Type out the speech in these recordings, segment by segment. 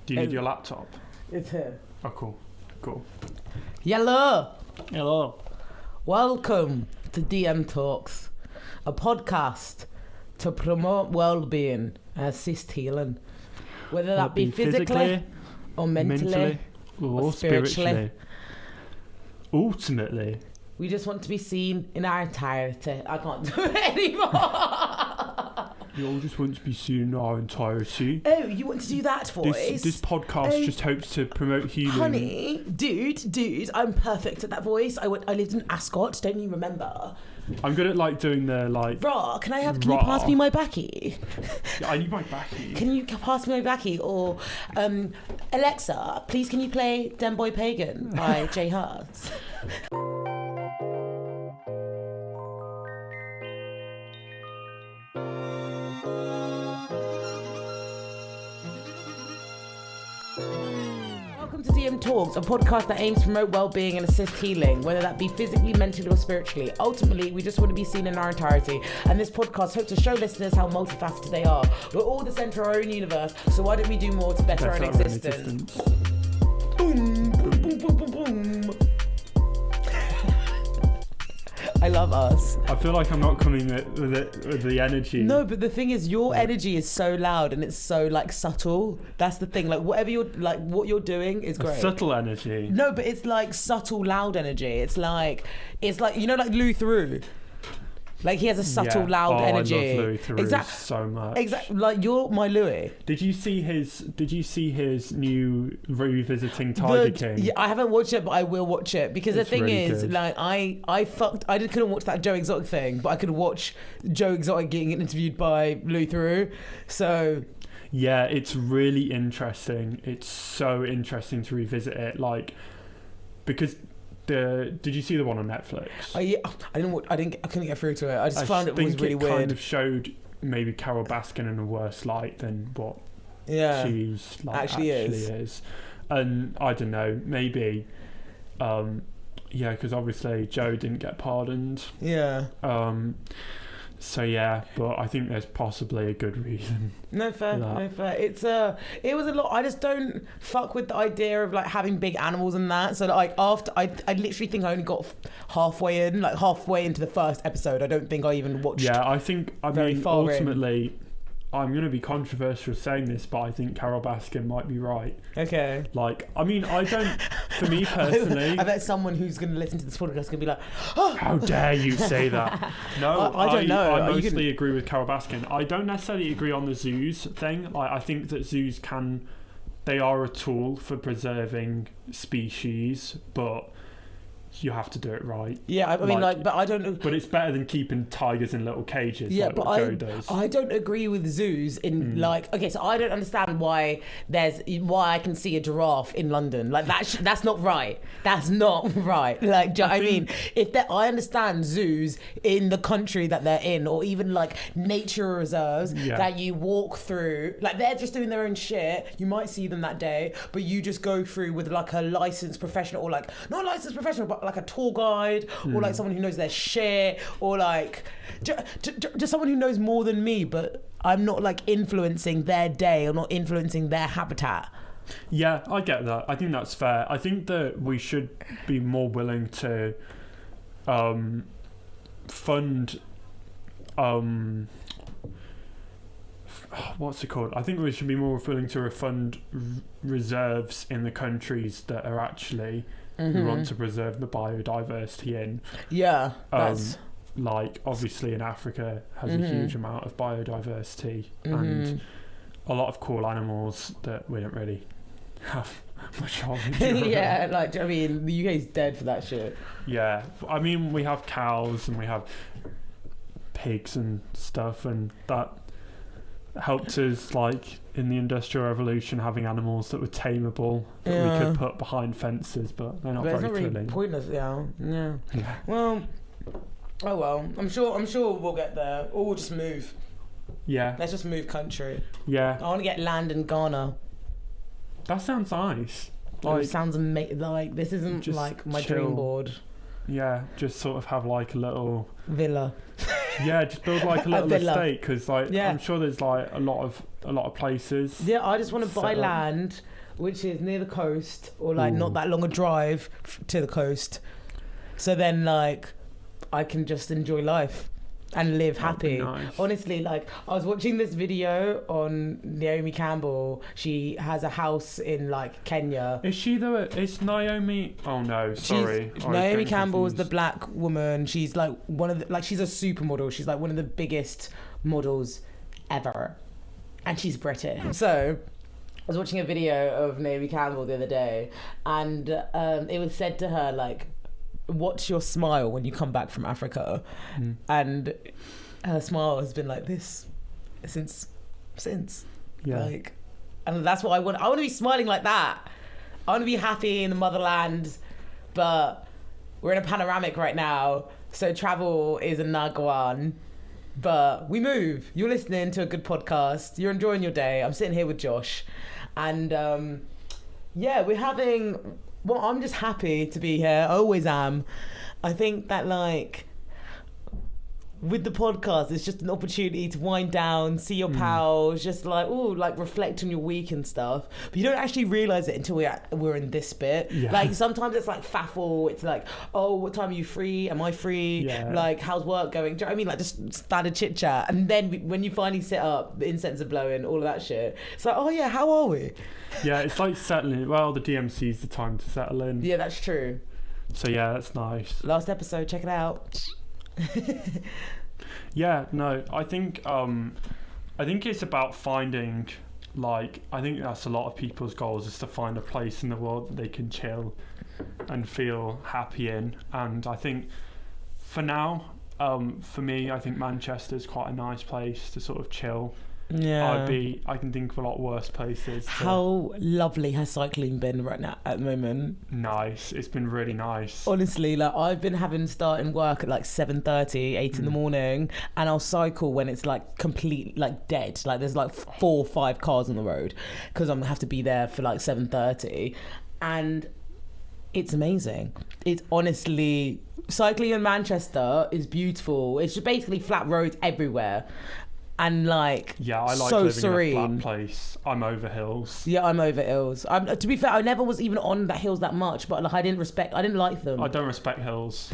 Do you need your laptop? It's here. Oh, cool. Hello. Welcome to DM Talks, a podcast to promote well-being and assist healing, whether that be physically or mentally or spiritually. Ultimately, we just want to be seen in our entirety. I can't do it anymore. You all just want to be seen in our entirety. Oh, you want to do that voice? This podcast just hopes to promote healing. Honey, dude, I'm perfect at that voice. I lived in Ascot, don't you remember? I'm good at doing the Raw, can you pass me my backy? I need my backy. Can you pass me my backy? Or Alexa, please can you play Dem Boy Pagan by Jay Hart? Welcome to DM Talks, a podcast that aims to promote well-being and assist healing, whether that be physically, mentally or spiritually. Ultimately, we just want to be seen in our entirety, and this podcast hopes to show listeners how multifaceted they are. We're all the centre of our own universe, so why don't we do more to better our own existence? Boom, boom, boom, boom, boom, boom. I love us. I feel like I'm not coming with the energy. No, but the thing is, your energy is so loud and it's so subtle. That's the thing. Whatever you're what you're doing is great. Subtle energy. No, but it's subtle, loud energy. It's like Lou Theroux. He has a subtle, loud energy. I love Louis Theroux so much. Exactly. You're my Louis. Did you see his new revisiting Tiger King? Yeah, I haven't watched it, but I will watch it because the thing really is, good. I couldn't watch that Joe Exotic thing, but I could watch Joe Exotic getting interviewed by Louis Theroux. So. Yeah, it's really interesting. It's so interesting to revisit it, because. Did you see the one on Netflix? Yeah, I couldn't get through to it. I just found it was really weird. Kind of showed maybe Carol Baskin in a worse light than what she's actually is. And I don't know, maybe because obviously Joe didn't get pardoned. Yeah. So yeah, but I think there's possibly a good reason. No fair. It was a lot. I just don't fuck with the idea of having big animals and that. So after I literally think I only got halfway into the first episode. I don't think I even watched. Yeah, I mean ultimately. I'm going to be controversial saying this, but I think Carol Baskin might be right. Okay. For me personally... I bet someone who's going to listen to this podcast is going to be like, oh! How dare you say that? No, I don't know. I mostly agree with Carol Baskin. I don't necessarily agree on the zoos thing. I think that zoos they are a tool for preserving species, but... you have to do it right. Yeah, I mean, but I don't... But it's better than keeping tigers in little cages but Joe does. I don't agree with zoos in, okay, so I don't understand why I can see a giraffe in London. That's not right. That's not right. I understand zoos in the country that they're in, or even, nature reserves that you walk through. They're just doing their own shit. You might see them that day, but you just go through with, a licensed professional, or, not licensed professional, but a tour guide, or someone who knows their shit, or just someone who knows more than me, but I'm not influencing their day or not influencing their habitat. Yeah, I get that. I think that's fair. I think that we should be more willing to fund what's it called? I think we should be more willing to refund reserves in the countries that are actually we want to preserve the biodiversity in. Yeah, that's... obviously in Africa has a huge amount of biodiversity and a lot of cool animals that we don't really have much of. Yeah, the UK's dead for that shit. Yeah, I mean, we have cows and we have pigs and stuff, and that helped us in the Industrial Revolution, having animals that were tameable that we could put behind fences, but they're not very thrilling. Really pointless. Yeah. Well, oh well. I'm sure we'll get there, or we'll just move. Yeah. Let's just move country. Yeah. I want to get land in Ghana. That sounds nice. It sounds amazing. This isn't my chill. dream board. Yeah, just sort of have a little villa. Yeah, just build like a little villa. estate, because like Yeah. I'm sure there's like a lot of places. Yeah, I just want to buy set up. land which is near the coast, or like not that long a drive to the coast. So then like I can just enjoy life and live That'd be happy. nice. Honestly, like I was watching this video on Naomi Campbell. She has a house in like Kenya. Is she it's Naomi? Oh no, sorry. Naomi Campbell is the black woman. She's like one of the, like she's a supermodel. She's like one of the biggest models ever, and she's British. So I was watching a video of Naomi Campbell the other day, and it was said to her like, "What's your smile when you come back from Africa?" And her smile has been like this since Yeah. like, and that's what I want. I want to be smiling like that. I want to be happy in the motherland, but we're in a panoramic right now, so travel is a nagwan. But we move. You're listening to a good podcast. You're enjoying your day. I'm sitting here with Josh, and yeah, we're having. Well, I'm just happy to be here. I always am. I think that like with the podcast, it's just an opportunity to wind down, see your pals, just like like reflect on your week and stuff. But you don't actually realise it until we're in this bit. Yeah. Like sometimes it's like faffle. It's like, oh, what time are you free? Am I free? Yeah. Like how's work going? Do you know what I mean? Like just standard chit chat. And then when you finally sit up, the incense are blowing, all of that shit. It's like, oh yeah, how are we? Yeah, it's like settling. Well, the DMC is the time to settle in. Yeah, that's true. So yeah, that's nice. Last episode, check it out. Yeah, no, I think it's about finding, like, I think that's a lot of people's goals, is to find a place in the world that they can chill and feel happy in. And I think for now, for me, I think Manchester's quite a nice place to sort of chill. Yeah. I can think of a lot worse places. How lovely has cycling been right now at the moment? Nice. It's been really nice. Honestly, like I've been starting work at like 7:30, 8 in the morning, and I'll cycle when it's like complete like dead. Like there's like 4 or 5 cars on the road, because I'm gonna have to be there for like 7:30, and it's amazing. It's honestly, cycling in Manchester is beautiful. It's just basically flat roads everywhere. And like, yeah, I like so living serene. in a flat place. I'm over hills. Yeah, I'm over hills. To be fair, I never was even on the hills that much, but like I didn't like them. I don't respect hills.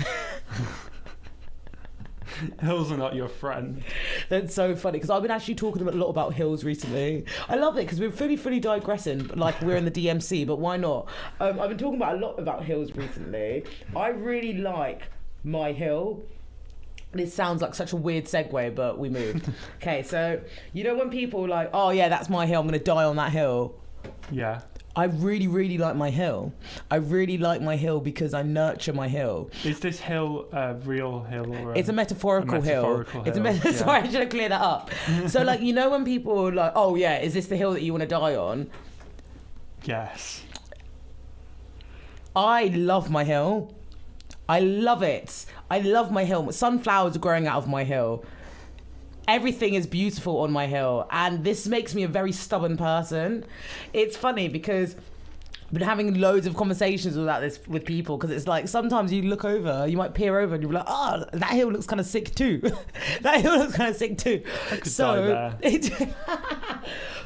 Hills are not your friend. That's so funny, because I've been actually talking a lot about hills recently. I love it because we're fully digressing, like we're in the DMC, but why not? I've been talking about a lot about hills recently. I really like my hill. This sounds like such a weird segue, but we moved. Okay, so you know when people are like, oh yeah, that's my hill, I'm gonna die on that hill. Yeah. I really like my hill. I really like my hill because I nurture my hill. Is this hill a real hill or it's a metaphorical hill. It's a Sorry, I should have cleared that up. So like, you know when people are like, oh yeah, is this the hill that you want to die on? Yes. I love my hill. I love it. I love my hill. Sunflowers are growing out of my hill. Everything is beautiful on my hill, and this makes me a very stubborn person. It's funny because I've been having loads of conversations about this with people, because it's like sometimes you look over, you might peer over and you're like, oh, that hill looks kind of sick too. That hill looks kind of sick too. I could die there.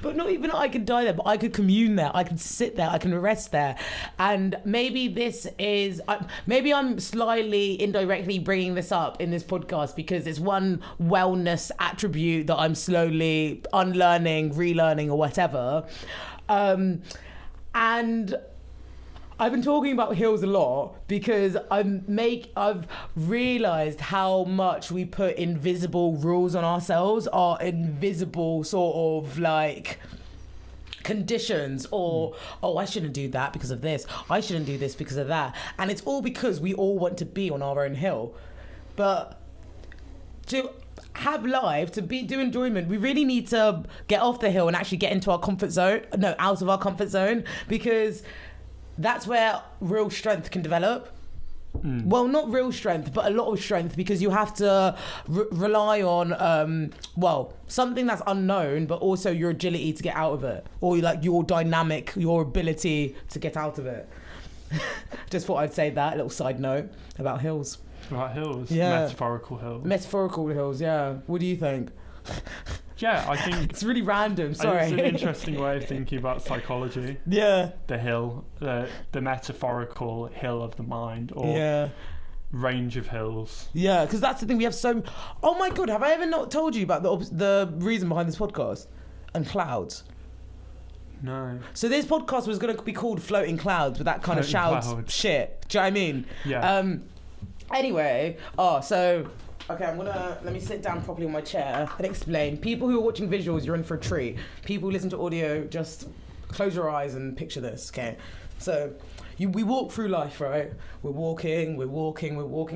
But not even I could die there, but I could commune there. I could sit there. I can rest there. And maybe this is, maybe I'm slightly indirectly bringing this up in this podcast because it's one wellness attribute that I'm slowly unlearning, relearning, or whatever. And I've been talking about hills a lot because I've realised how much we put invisible rules on ourselves, or invisible sort of like conditions, or oh, I shouldn't do that because of this, I shouldn't do this because of that, and it's all because we all want to be on our own hill. But to have life, to do enjoyment, we really need to get off the hill and actually get into our comfort zone. No, out of our comfort zone, because that's where real strength can develop. Well, not real strength, but a lot of strength, because you have to rely on, something that's unknown, but also your agility to get out of it, or like your dynamic, your ability to get out of it. Just thought I'd say that, a little side note about hills. About hills? Yeah. Metaphorical hills. Metaphorical hills, yeah. What do you think? Yeah, I think... It's really random, sorry. It's an interesting way of thinking about psychology. Yeah. The hill, the metaphorical hill of the mind, or range of hills. Yeah, because that's the thing, we have so... Oh my God, have I ever not told you about the reason behind this podcast? And clouds. No. So this podcast was going to be called Floating Clouds with that kind of shout shit. Do you know what I mean? Yeah. Anyway, okay, let me sit down properly on my chair and explain. People who are watching visuals, you're in for a treat. People who listen to audio, just close your eyes and picture this, okay? So we walk through life, right? We're walking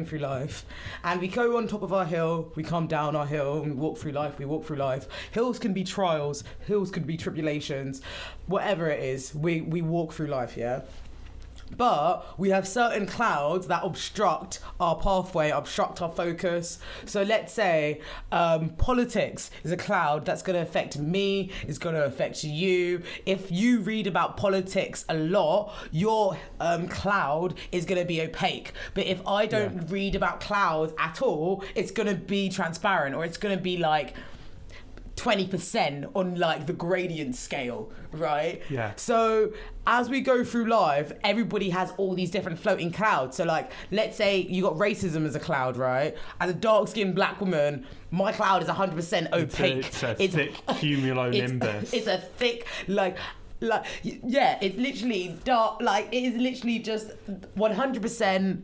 through life. And we go on top of our hill, we come down our hill, and we walk through life. Hills can be trials, hills can be tribulations, whatever it is, we walk through life, yeah? But we have certain clouds that obstruct our pathway, obstruct our focus. So let's say politics is a cloud that's going to affect me, it's going to affect you. If you read about politics a lot, your cloud is going to be opaque. But if I don't read about clouds at all, it's going to be transparent, or it's going to be like 20% on like the gradient scale, right? Yeah. So as we go through life, everybody has all these different floating clouds. So like, let's say you got racism as a cloud, right? As a dark-skinned black woman, my cloud is 100% opaque. It's a thick cumulonimbus. It's a thick, it's literally dark, like it is literally just 100%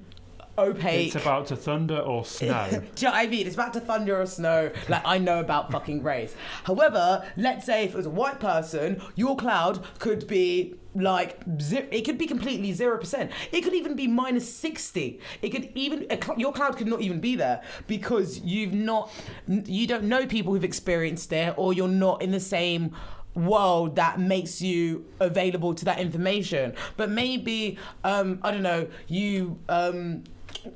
opaque. It's about to thunder or snow. Do you know what I mean? It's about to thunder or snow. Like, I know about fucking race. However, let's say if it was a white person, your cloud could be like, it could be completely 0%. It could even be minus 60. It could even, your cloud could not even be there because you don't know people who've experienced it, or you're not in the same world that makes you available to that information. But maybe, I don't know,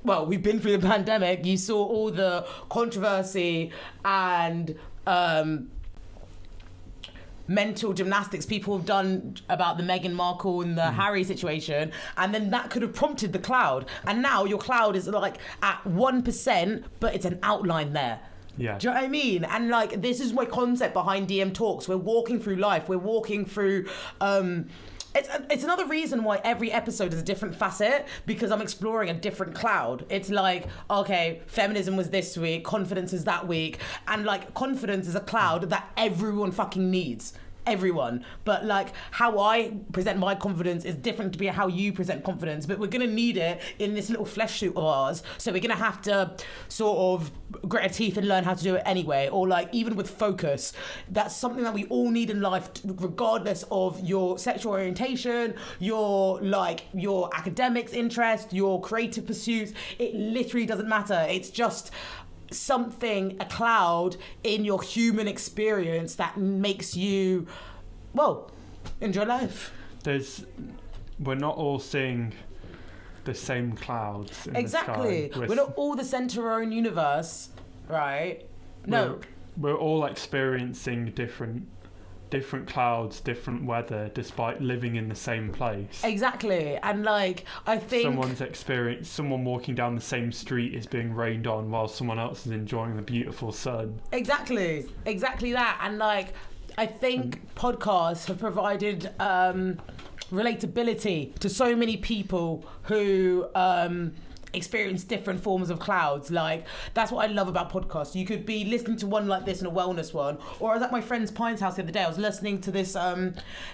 well, we've been through the pandemic. You saw all the controversy and mental gymnastics people have done about the Meghan Markle and the Harry situation, and then that could have prompted the cloud. And now your cloud is like at 1%, but it's an outline there. Yeah. Do you know what I mean? And like, this is my concept behind DM Talks. We're walking through life. We're walking through... It's another reason why every episode is a different facet, because I'm exploring a different cloud. It's like, okay, feminism was this week, confidence is that week, and like confidence is a cloud that everyone fucking needs. Everyone. But like how I present my confidence is different to be how you present confidence, but we're gonna need it in this little flesh suit of ours, so we're gonna have to sort of grit our teeth and learn how to do it anyway. Or like, even with focus, that's something that we all need in life, regardless of your sexual orientation, your academics interest, your creative pursuits. It literally doesn't matter. It's just something, a cloud in your human experience that makes you, well, enjoy life. We're not all seeing the same clouds in exactly. the sky. We're not all the centre of our own universe, right? No. We're all experiencing different clouds, different weather, despite living in the same place. Exactly. And like, I think someone walking down the same street is being rained on while someone else is enjoying the beautiful sun. Exactly that. And like, I think podcasts have provided relatability to so many people who experience different forms of clouds. Like, that's what I love about podcasts. You could be listening to one like this and a wellness one, or I was at my friend's Pine's house the other day. I was listening to this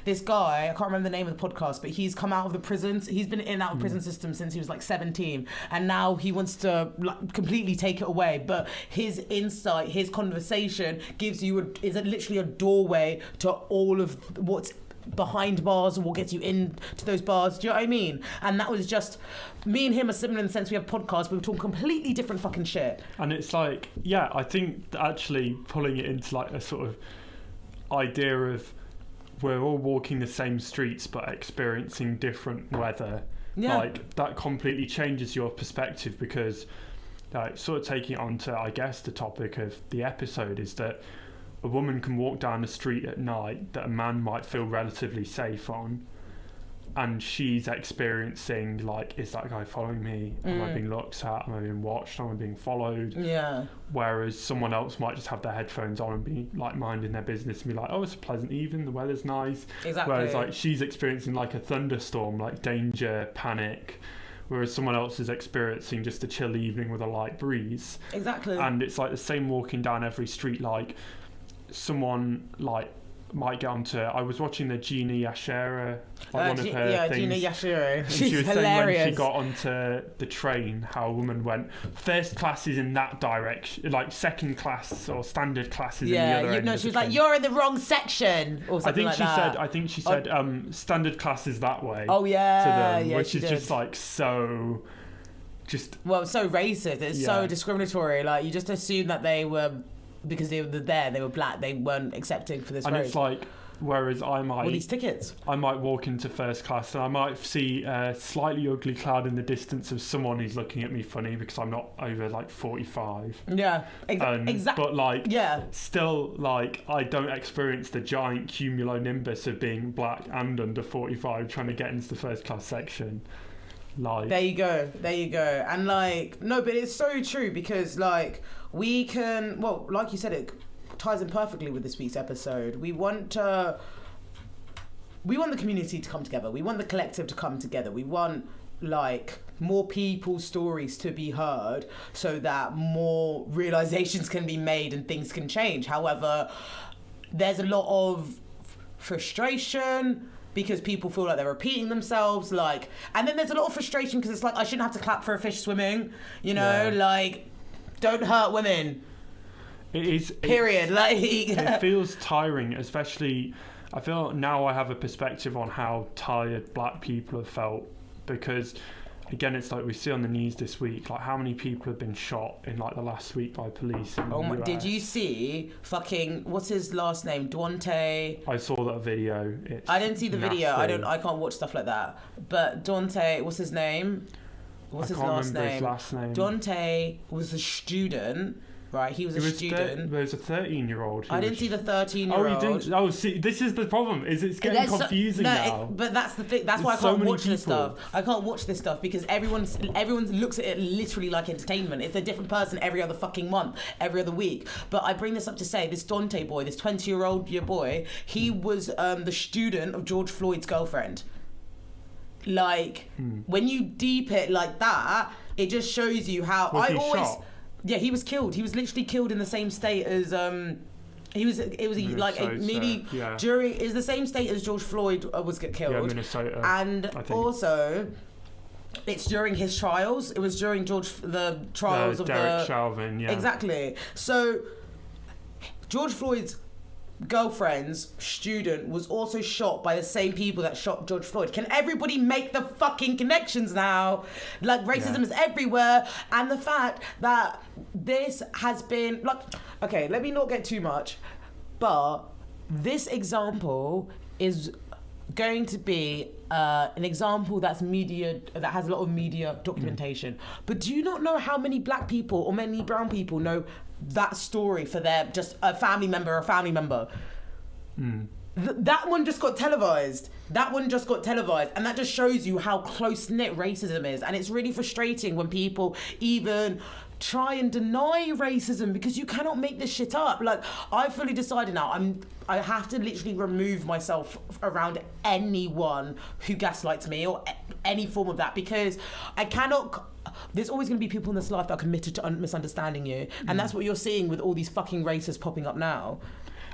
this guy, I can't remember the name of the podcast, but he's come out of the prisons. He's been in and out of the prison system since he was like 17, and now he wants to like completely take it away. But his insight, his conversation gives you is literally a doorway to all of what's behind bars and what gets you into those bars. Do you know what I mean? And that was just, me and him are similar in the sense we have podcasts, but we're talking completely different fucking shit. And it's like, yeah, I think actually pulling it into like a sort of idea of we're all walking the same streets but experiencing different weather. Yeah. Like, that completely changes your perspective, because like, sort of taking it on to, I guess, the topic of the episode is that a woman can walk down the street at night that a man might feel relatively safe on, and she's experiencing like, is that guy following me? Am I being looked at? Am I being watched? Am I being followed? Yeah. Whereas someone else might just have their headphones on and be like minding their business and be like, oh, it's a pleasant evening, the weather's nice. Exactly. Whereas like she's experiencing like a thunderstorm, like danger, panic. Whereas someone else is experiencing just a chill evening with a light breeze. Exactly. And it's like the same walking down every street. Like someone like might get onto. I was watching the $.Seerah, like one of her things. $.Seerah. And She's she was hilarious. saying when she got onto the train, how a woman went, first class is in that direction, like second class or standard class is in the other end. No, she was like, you're in the wrong section, or something like that. I think she said, standard class is that way. Oh yeah, to them, yeah, which is just like so. Well, so racist. It's so discriminatory. Like you just assume that they were. Because they were there, they were black, they weren't accepting for this road. And it's like, whereas I might... All these tickets. I might walk into first class and I might see a slightly ugly cloud in the distance of someone who's looking at me funny because I'm not over like 45. Yeah, exactly. But like, still like, I don't experience the giant cumulonimbus of being black and under 45 trying to get into the first class section. Like, there you go. And like, no, but it's so true because like, we can, well, like you said, it ties in perfectly with this week's episode. We want the community to come together. We want the collective to come together. We want like more people's stories to be heard so that more realizations can be made and things can change. However, there's a lot of frustration because people feel like they're repeating themselves, like, and then there's a lot of frustration because it's like, I shouldn't have to clap for a fish swimming, you know, like, don't hurt women. It is. Period. It feels tiring, especially. I feel now I have a perspective on how tired black people have felt because, again, it's like we see on the news this week, like how many people have been shot in like the last week by police. In the US. Did you see fucking what's his last name? Dante. I saw that video. I didn't see the video. I can't watch stuff like that. But Dante, what's his name? What's his last name? Dante was a student, right? He was a student. There's a 13-year-old. I didn't see the 13-year-old. Oh, you didn't? Oh, see, this is the problem. It's getting confusing now. But that's the thing. That's why I can't watch this stuff. I can't watch this stuff because everyone looks at it literally like entertainment. It's a different person every other fucking month, every other week. But I bring this up to say this Dante boy, this 20-year-old boy, he was the student of George Floyd's girlfriend. Like, when you deep it like that, it just shows you how shot? Yeah, he was killed. He was literally killed in the same state as Minnesota, during the same state as George Floyd was killed. Yeah, Minnesota. And also, it's during his trials. It was during the trials of Derek Chauvin. Yeah, exactly. So George Floyd's girlfriend's student was also shot by the same people that shot George Floyd. Can everybody make the fucking connections now? Like, racism is everywhere, and the fact that this has been like, okay, let me not get too much, but this example is going to be an example that has a lot of media documentation. But do you not know how many black people or many brown people know that story for their just a family member? That one just got televised. And that just shows you how close-knit racism is. And it's really frustrating when people even try and deny racism because you cannot make this shit up. Like, I've fully decided now, I have to literally remove myself around anyone who gaslights me or any form of that, because I cannot. There's always going to be people in this life that are committed to misunderstanding you, and that's what you're seeing with all these fucking racists popping up now.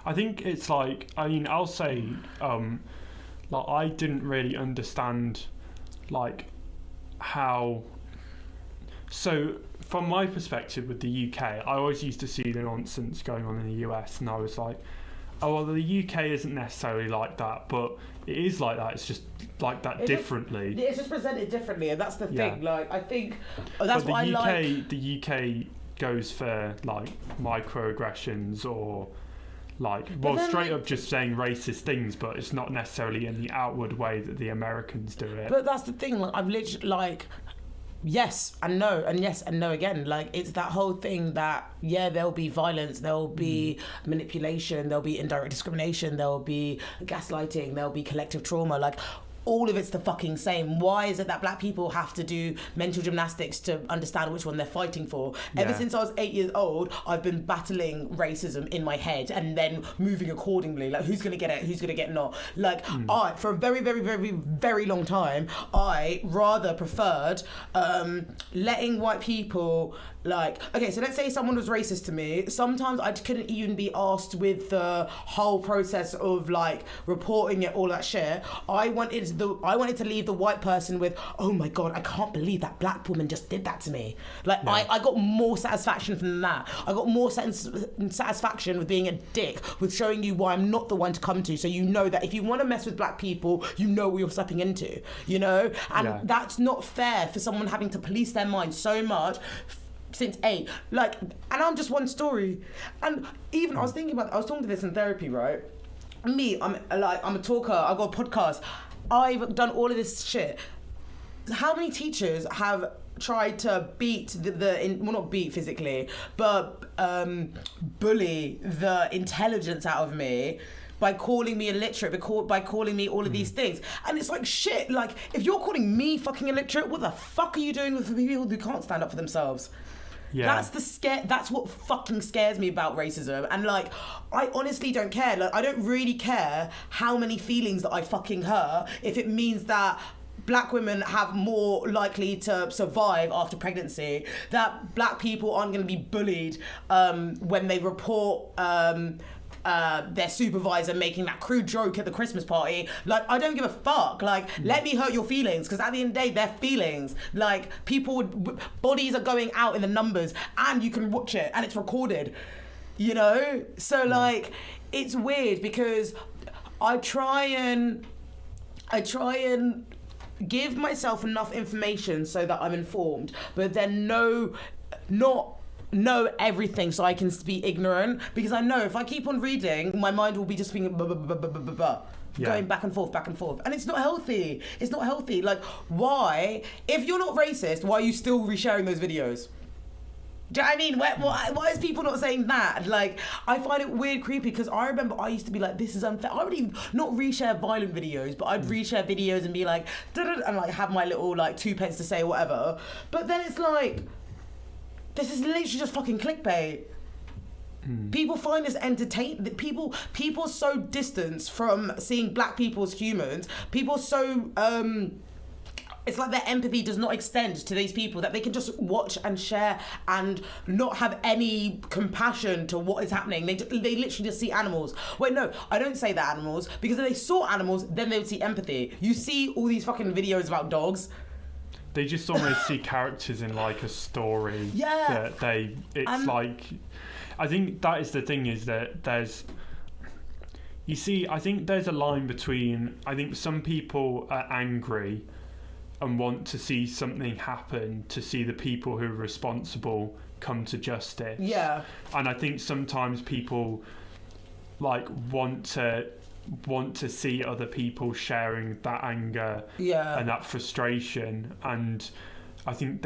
I think it's like, I mean, I'll say, like, I didn't really understand, like, how. So, from my perspective with the UK, I always used to see the nonsense going on in the US, and I was like, oh, well, the UK isn't necessarily like that, but it is like that. It's just like that differently. It's just presented differently, and that's the thing. Like, I think that's what I like. The UK goes for, like, microaggressions or, like, well, straight up just saying racist things, but it's not necessarily in the outward way that the Americans do it. But that's the thing. Like, I've literally, like, yes and no, and yes and no again. Like, it's that whole thing that, yeah, there'll be violence, there'll be manipulation, there'll be indirect discrimination, there'll be gaslighting, there'll be collective trauma. Like, all of it's the fucking same. Why is it that black people have to do mental gymnastics to understand which one they're fighting for? Ever since I was 8 years old, I've been battling racism in my head and then moving accordingly. Like, who's gonna get it? Who's gonna get not? Like, for a very, very, very, very long time, I rather preferred letting white people, like, okay, so let's say someone was racist to me. Sometimes I couldn't even be asked with the whole process of like reporting it, all that shit. I wanted to leave the white person with, oh my god, I can't believe that black woman just did that to me. Like, I got more satisfaction from that. I got more satisfaction with being a dick, with showing you why I'm not the one to come to, so you know that if you want to mess with black people, you know what you're stepping into, you know? And that's not fair for someone having to police their mind so much since 8. Like, and I'm just one story. And even I was talking to this in therapy, right? Me, I'm a talker, I've got a podcast, I've done all of this shit. How many teachers have tried to beat well, not beat physically, but bully the intelligence out of me by calling me illiterate, by calling me all of these things? And it's like, shit, like, if you're calling me fucking illiterate, what the fuck are you doing with people who can't stand up for themselves? Yeah. That's what fucking scares me about racism. And like, I honestly don't care. Like, I don't really care how many feelings that I fucking hurt if it means that black women have more likely to survive after pregnancy, that black people aren't going to be bullied when they report their supervisor making that crude joke at the Christmas party. Like, I don't give a fuck. Like, let me hurt your feelings, because at the end of the day, they're feelings. Like, bodies are going out in the numbers, and you can watch it, and it's recorded, you know? So, like, it's weird, because I try and give myself enough information so that I'm informed, but then not know everything so I can be ignorant, because I know if I keep on reading, my mind will be just being going back and forth, and it's not healthy. Like, why, if you're not racist, why are you still resharing those videos? Do you know what I mean? Why is people not saying that? Like, I find it weird, creepy, because I remember I used to be like, this is unfair. I would even not reshare violent videos, but I'd reshare videos and be like, and like have my little like 2 pence to say or whatever. But then it's like, this is literally just fucking clickbait. People find this entertaining. People are so distanced from seeing black people as humans. People are so it's like their empathy does not extend to these people, that they can just watch and share and not have any compassion to what is happening. They literally just see animals. Wait, no, I don't say they're animals, because if they saw animals, then they would see empathy. You see all these fucking videos about dogs. They just almost see characters in like a story. Yeah. It's like, I think that is the thing, is that I think there's a line between, I think some people are angry and want to see something happen, to see the people who are responsible come to justice. Yeah. And I think sometimes people like want to see other people sharing that anger and that frustration, and I think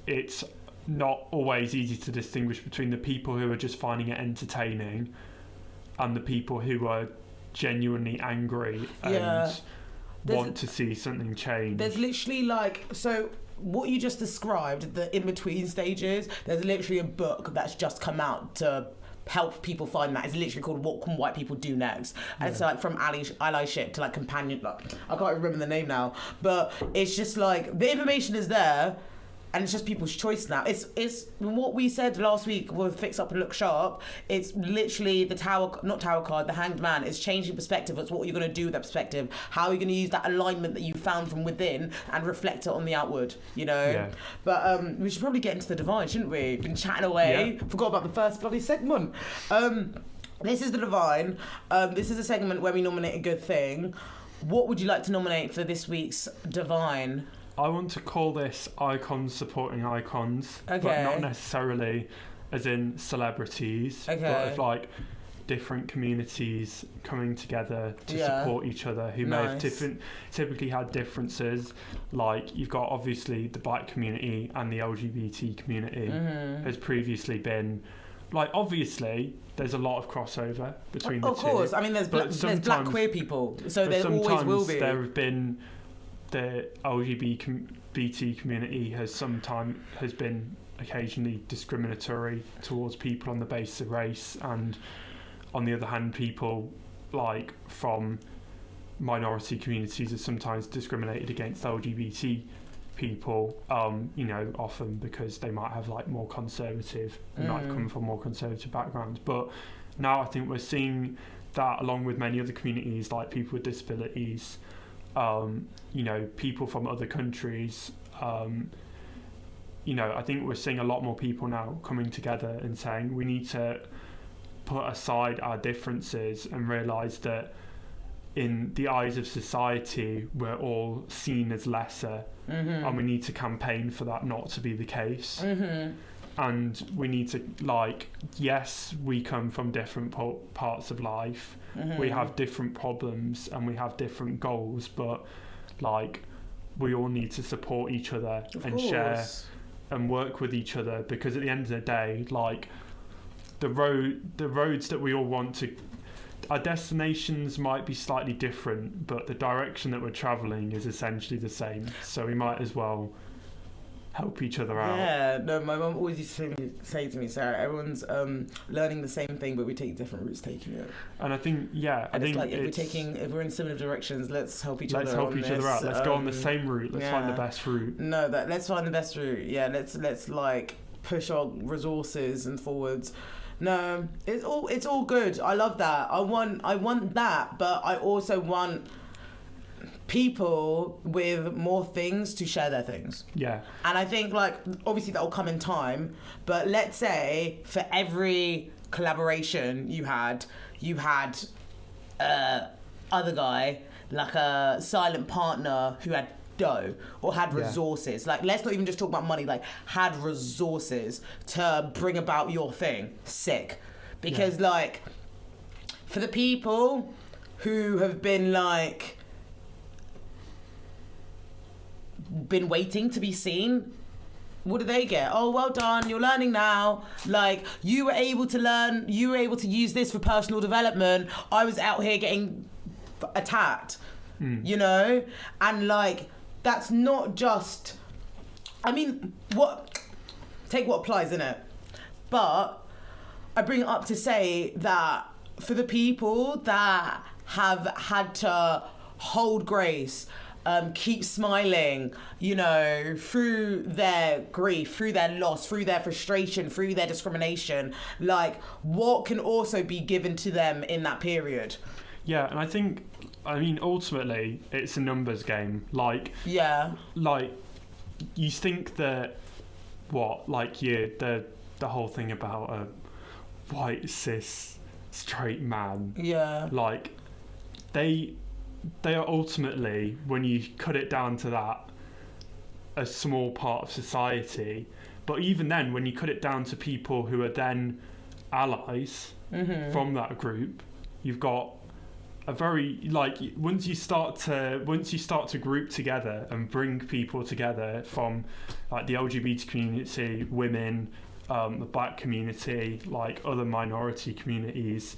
it's not always easy to distinguish between the people who are just finding it entertaining and the people who are genuinely angry and want to see something change. There's literally like, so what you just described, the in-between stages, there's literally a book that's just come out to help people find that. It's literally called What Can White People Do Next? And it's like from allyship to like companion, like, I can't remember the name now, but it's just like the information is there, and it's just people's choice now. It's what we said last week with Fix Up and Look Sharp. It's literally the the Hanged Man. It's changing perspective. It's what you're going to do with that perspective. How are you going to use that alignment that you found from within and reflect it on the outward, you know? Yeah. But we should probably get into the divine, shouldn't we? Been chatting away. Yeah. Forgot about the first bloody segment. This is the divine. This is a segment where we nominate a good thing. What would you like to nominate for this week's divine? I want to call this icons supporting icons, but not necessarily as in celebrities, but of like different communities coming together to support each other who may have typically had differences. Like, you've got obviously the black community and the LGBT community has previously been, like, obviously there's a lot of crossover between the two. Of course, I mean there's black queer people, so there always will be. There have been the LGBT community has been occasionally discriminatory towards people on the basis of race, and on the other hand, people like from minority communities are sometimes discriminated against LGBT people, often because they might have like more conservative, might have come from more conservative backgrounds. But now I think we're seeing that along with many other communities, like people with disabilities, people from other countries. I think we're seeing a lot more people now coming together and saying we need to put aside our differences and realise that in the eyes of society we're all seen as lesser, and we need to campaign for that not to be the case. And we need to, yes, we come from different parts of life, we have different problems and we have different goals, but we all need to support each other and share and work with each other, because at the end of the day, the roads that we all want to, our destinations might be slightly different, but the direction that we're travelling is essentially the same, so we might as well help each other out. Yeah, no, my mum always used to say to me, Sarah, everyone's learning the same thing, but we take different routes taking it. And I think, if we're in similar directions, let's help each other out. Let's go on the same route. Let's find the best route. No, let's find the best route. Yeah, let's push our resources and forwards. No, it's all good. I love that. I want that, but I also want people with more things to share their things. Yeah. And I think obviously that will come in time, but let's say for every collaboration you had other guy, like a silent partner who had dough or had resources. Let's not even just talk about money, had resources to bring about your thing. Sick. Because for the people who have been waiting to be seen, what do they get? Oh, well done, you're learning now. You were able to learn, you were able to use this for personal development. I was out here getting attacked, and that's not just, take what applies, innit? But I bring it up to say that for the people that have had to hold grace, keep smiling, through their grief, through their loss, through their frustration, through their discrimination, what can also be given to them in that period? Yeah, and I think, ultimately, it's a numbers game. You think that, the whole thing about a white, cis, straight man. Yeah. They are ultimately, when you cut it down to that, a small part of society. But even then, when you cut it down to people who are then allies from that group, you've got a very once you start to group together and bring people together from the LGBT community, women, the black community, other minority communities,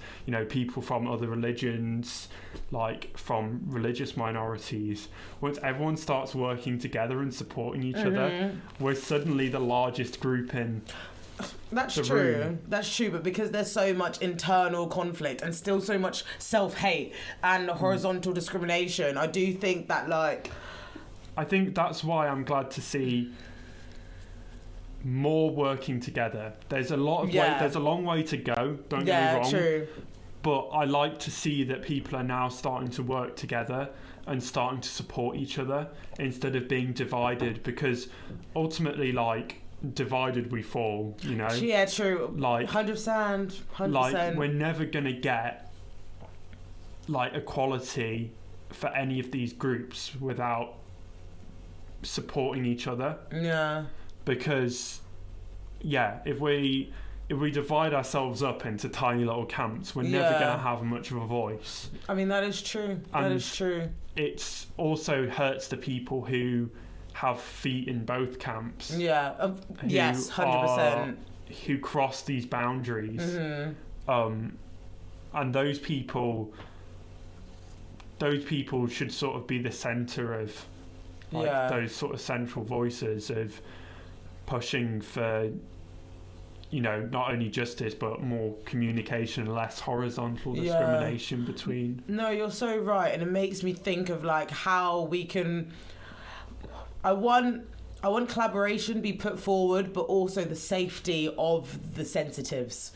people from other religions, from religious minorities. Once everyone starts working together and supporting each other, we're suddenly the largest group in That's true. That's true, but because there's so much internal conflict and still so much self-hate and horizontal discrimination, I do think that I think that's why I'm glad to see more working together. There's a lot of there's a long way to go, don't get me wrong. True. But I like to see that people are now starting to work together and starting to support each other instead of being divided, because ultimately divided we fall, Yeah, true. 100%. We're never gonna get equality for any of these groups without supporting each other. Yeah. Because if we divide ourselves up into tiny little camps, we're never going to have much of a voice. That is true. That is true. It also hurts the people who have feet in both camps. Yeah. Yes, 100%. Who cross these boundaries. And those people should sort of be the centre of like those sort of central voices of pushing for, you know, not only justice but more communication and less horizontal discrimination between. No, you're so right, and it makes me think of like how we can. I want collaboration be put forward, but also the safety of the sensitives.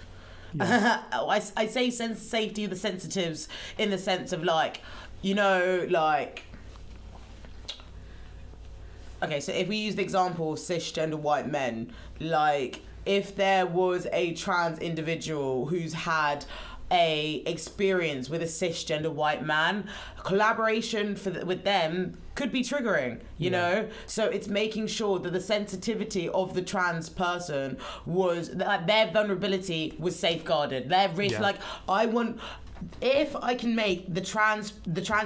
Yeah. I say safety of the sensitives in the sense of like, you know, like. Okay, so if we use the example of cisgender white men, like if there was a trans individual who's had a experience with a cisgender white man, collaboration with them could be triggering, you know? So it's making sure that the sensitivity of the trans person was, that their vulnerability was safeguarded. Their risk, if I can make the trans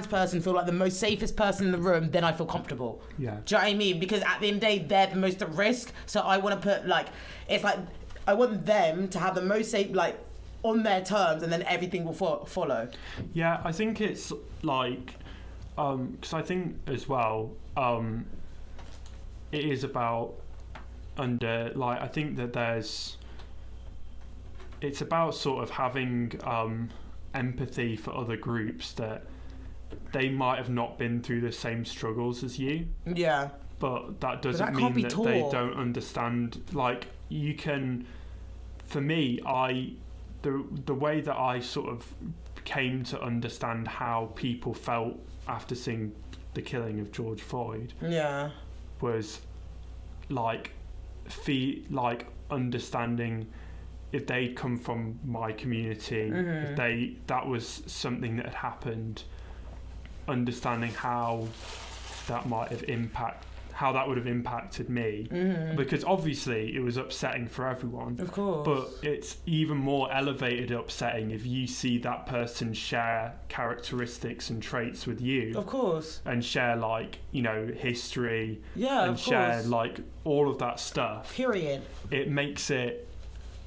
person feel like the most safest person in the room, then I feel comfortable. Yeah. Do you know what I mean? Because at the end of the day, they're the most at risk. So I want to put it's like, I want them to have the most safe, like, on their terms, and then everything will follow. Yeah, I think it's like, because I think as well, it is about I think that it's about sort of having empathy for other groups that they might have not been through the same struggles as you. Yeah. But that doesn't mean that they don't understand. Like, you can, for me, the way that I sort of came to understand how people felt after seeing the killing of George Floyd was like understanding if they'd come from my community, if that was something that had happened, understanding how that would have impacted me, because obviously it was upsetting for everyone. Of course. But it's even more elevated upsetting if you see that person share characteristics and traits with you. Of course. And share, like, you know, history. Yeah, and share like all of that stuff. Period. It makes it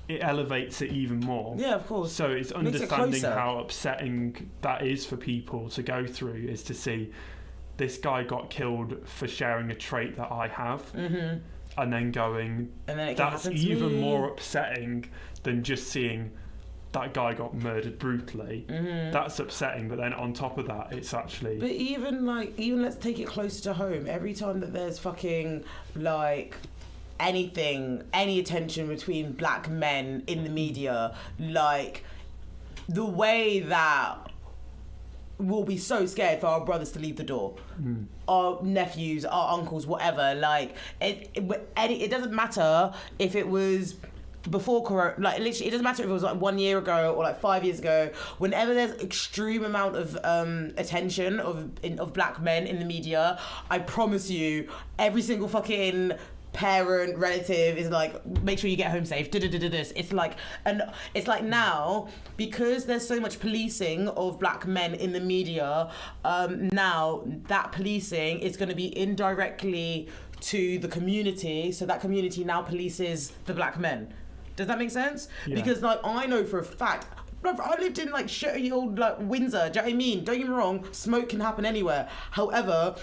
elevates it even more. Yeah, of course. So it's understanding how upsetting that is for people to go through, is to see this guy got killed for sharing a trait that I have, and then going, that's even more upsetting than just seeing that guy got murdered brutally. That's upsetting, but then on top of that, it's actually... But even let's take it closer to home. Every time that there's fucking, like, any attention between black men in the media, like, the way that we'll be so scared for our brothers to leave the door, our nephews, our uncles, whatever, like, it doesn't matter if it was before Corona, like, literally, it doesn't matter if it was like 1 year ago or like 5 years ago. Whenever there's extreme amount of attention of black men in the media, I promise you, every single fucking parent, relative is like, make sure you get home safe. This. It's like, and it's like now, because there's so much policing of black men in the media, now that policing is going to be indirectly to the community, so that community now polices the black men. Does that make sense? Yeah. Because, like, I know for a fact, I lived in like shitty old like Windsor. Do you know what I mean? Don't get me wrong, smoke can happen anywhere. However,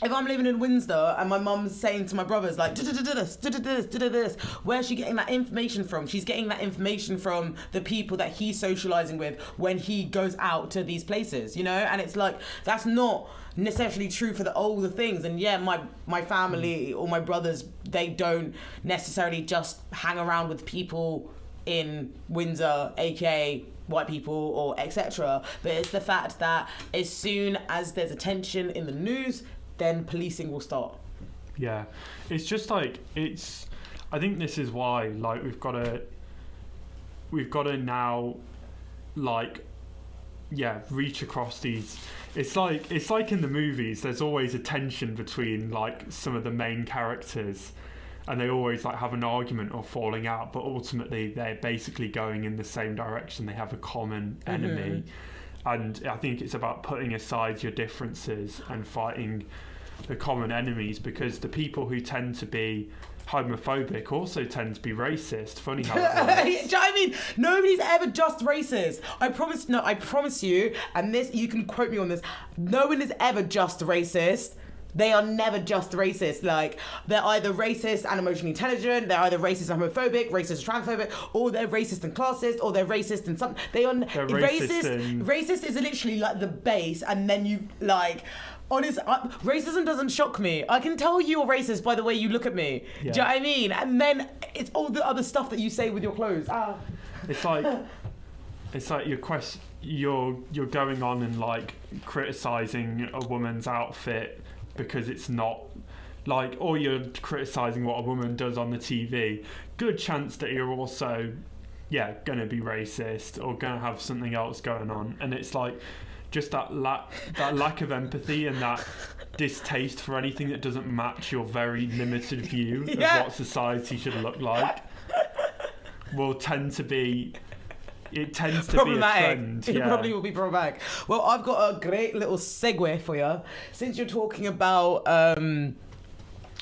if I'm living in Windsor and my mum's saying to my brothers, like, this, where's she getting that information from? She's getting that information from the people that he's socialising with when he goes out to these places, you know? And it's like, that's not necessarily true for all the things. And yeah, my family or my brothers, they don't necessarily just hang around with people in Windsor, aka white people or etc. But it's the fact that as soon as there's attention in the news, then policing will start. Yeah, it's just like, I think this is why, like, we've got to now, like, reach across these. It's like in the movies, there's always a tension between like some of the main characters, and they always like have an argument or falling out, but ultimately they're basically going in the same direction. They have a common enemy. And I think it's about putting aside your differences and fighting the common enemies, because the people who tend to be homophobic also tend to be racist. Funny how that works. Do you know what I mean? Nobody's ever just racist. I promise you, and this, you can quote me on this, no one is ever just racist. They are never just racist. Like, they're either racist and emotionally intelligent, they're either racist and homophobic, racist and transphobic, or they're racist and classist, or they're racist and something. They're racist. Racist is literally like the base, and then you, like, honest, racism doesn't shock me. I can tell you're racist by the way you look at me. Yeah. Do you know what I mean? And then it's all the other stuff that you say with your clothes. It's like you're going on and like criticizing a woman's outfit because it's not like, or you're criticizing what a woman does on the TV. Good chance that you're also, gonna be racist or gonna have something else going on. And it's like just that lack of empathy and that distaste for anything that doesn't match your very limited view of what society should look like will tend to be. It tends to be a trend. It probably will be problematic. Well, I've got a great little segue for you. Since you're talking about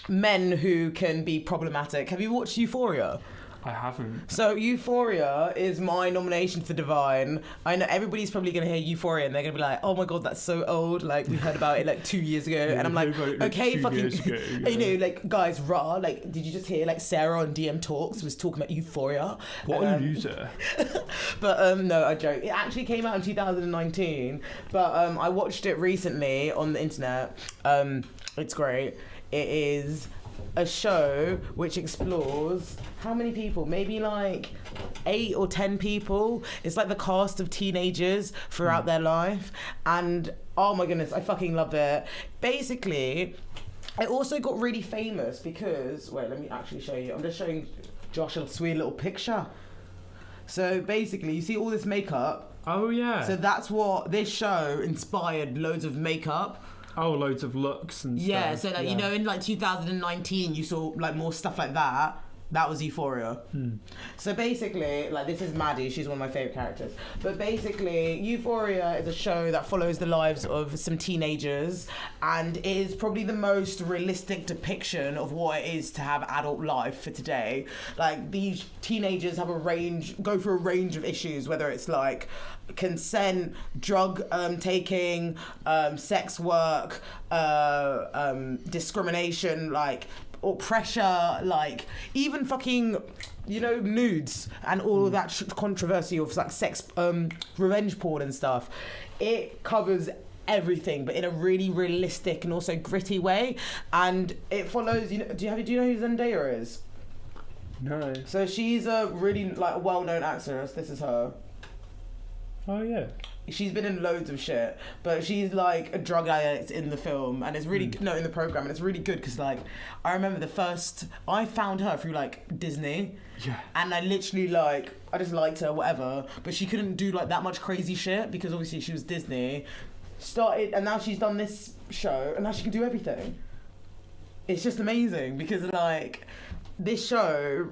men who can be problematic, have you watched Euphoria? I haven't. So Euphoria is my nomination for Divine. I know everybody's probably going to hear Euphoria and they're going to be like, oh my God, that's so old. Like, we heard about it like 2 years ago. And I'm like, okay, fucking, you know, like, guys, raw. Like, did you just hear like Sarah on DM Talks was talking about Euphoria? What a loser. But no, I joke. It actually came out in 2019. But I watched it recently on the internet. It's great. It is a show which explores how many people? Maybe like 8 or 10 people. It's like the cast of teenagers throughout their life. And oh my goodness, I fucking love it. Basically, I also got really famous because, wait, let me actually show you. I'm just showing Josh a sweet little picture. So basically, you see all this makeup. Oh yeah. So that's what this show inspired, loads of makeup. Oh, loads of looks and stuff. Yeah, so like, you know, in like 2019, you saw like more stuff like that. That was Euphoria. So basically, like, this is Maddie. She's one of my favourite characters. But basically, Euphoria is a show that follows the lives of some teenagers and is probably the most realistic depiction of what it is to have adult life for today. Like, these teenagers have go through a range of issues, whether it's like consent, drug taking, sex work, discrimination, like, or pressure, like even fucking, you know, nudes and all of that controversy of like sex, revenge porn and stuff. It covers everything, but in a really realistic and also gritty way. And it follows, you know, do you know who Zendaya is? No. So she's a really like well-known actress. This is her. Oh yeah. She's been in loads of shit, but she's like a drug addict in the film, and it's really in the program, and it's really good because like I remember I found her through like Disney, and I literally like I just liked her, whatever, but she couldn't do like that much crazy shit because obviously she was Disney. And now she's done this show, and now she can do everything. It's just amazing because like this show.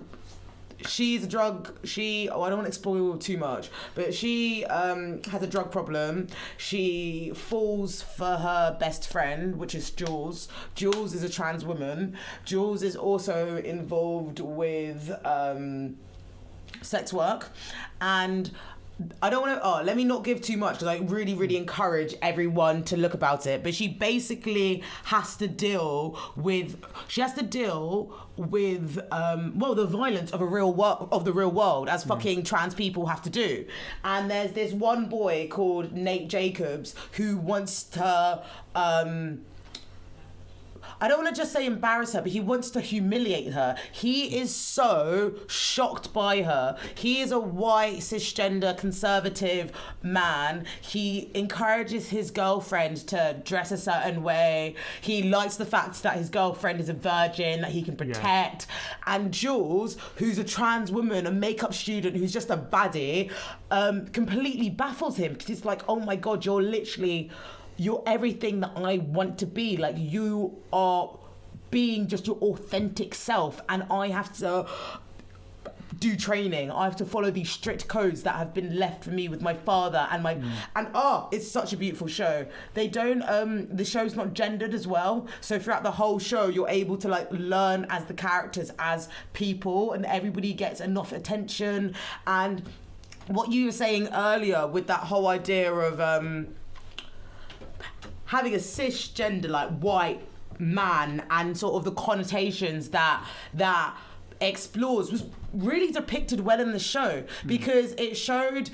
She's a drug. I don't want to spoil too much, but she has a drug problem. She falls for her best friend, which is Jules. Jules is a trans woman. Jules is also involved with sex work, and I don't want to. Let me not give too much because I really, really encourage everyone to look about it. But she basically has to deal with. The violence of the real world, as fucking trans people have to do. And there's this one boy called Nate Jacobs who wants to. I don't want to just say embarrass her, but he wants to humiliate her. He is so shocked by her. He is a white, cisgender, conservative man. He encourages his girlfriend to dress a certain way. He likes the fact that his girlfriend is a virgin, that he can protect. Yeah. And Jules, who's a trans woman, a makeup student, who's just a baddie, completely baffles him because it's like, oh my God, you're everything that I want to be. Like, you are being just your authentic self, and I have to do training. I have to follow these strict codes that have been left for me with my father and my it's such a beautiful show. They don't the show's not gendered as well, so throughout the whole show you're able to like learn as the characters as people, and everybody gets enough attention. And what you were saying earlier with that whole idea of having a cisgender, like white man and sort of the connotations that explores was really depicted well in the show, because it showed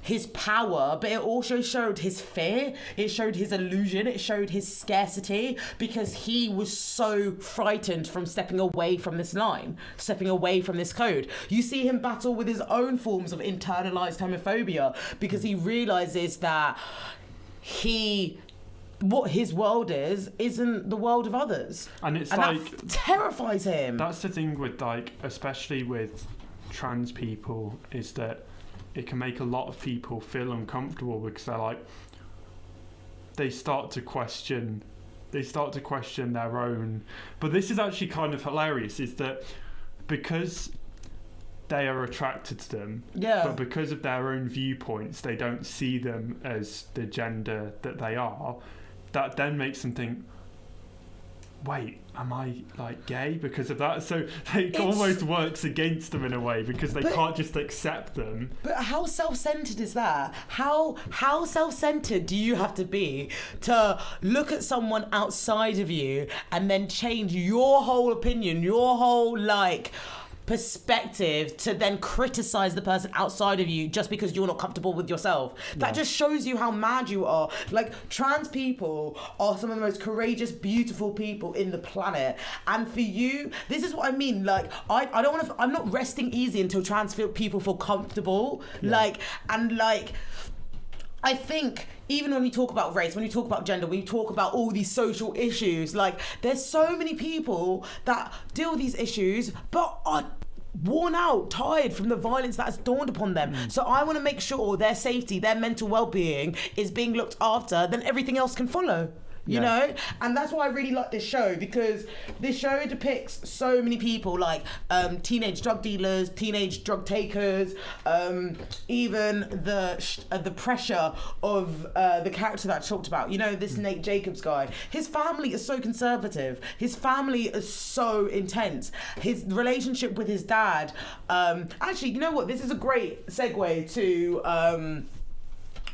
his power, but it also showed his fear, it showed his illusion, it showed his scarcity, because he was so frightened from stepping away from this line, stepping away from this code. You see him battle with his own forms of internalized homophobia, because he realizes that what his world isn't the world of others. And it's that terrifies him. That's the thing with, like, especially with trans people, is that it can make a lot of people feel uncomfortable, because they're like, they start to question their own. But this is actually kind of hilarious, is that because they are attracted to them, but because of their own viewpoints, they don't see them as the gender that they are. That then makes them think, wait, am I, like, gay because of that? So it almost works against them in a way, because they can't just accept them. But how self-centered is that? How self-centered do you have to be to look at someone outside of you and then change your whole opinion, your whole, like, perspective, to then criticize the person outside of you just because you're not comfortable with yourself? That just shows you how mad you are. Like, trans people are some of the most courageous, beautiful people in the planet, and for you, this is what I mean. Like, I'm not resting easy until trans people feel comfortable. I think even when we talk about race, when we talk about gender, when we talk about all these social issues, like, there's so many people that deal with these issues but are worn out, tired from the violence that has dawned upon them. So I want to make sure their safety, their mental well-being is being looked after, then everything else can follow. You know? And that's why I really like this show, because this show depicts so many people, like teenage drug dealers, teenage drug takers, even the pressure of the character that I talked about. You know, this Nate Jacobs guy. His family is so conservative. His family is so intense. His relationship with his dad. Actually, you know what? This is a great segue to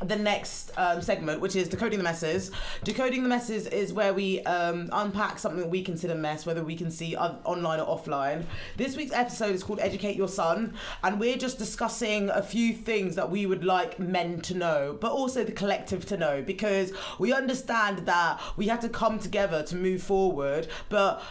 the next segment, which is Decoding the Messes. Decoding the Messes is where we unpack something that we consider mess, whether we can see online or offline. This week's episode is called Educate Your Son, and we're just discussing a few things that we would like men to know, but also the collective to know, because we understand that we have to come together to move forward, but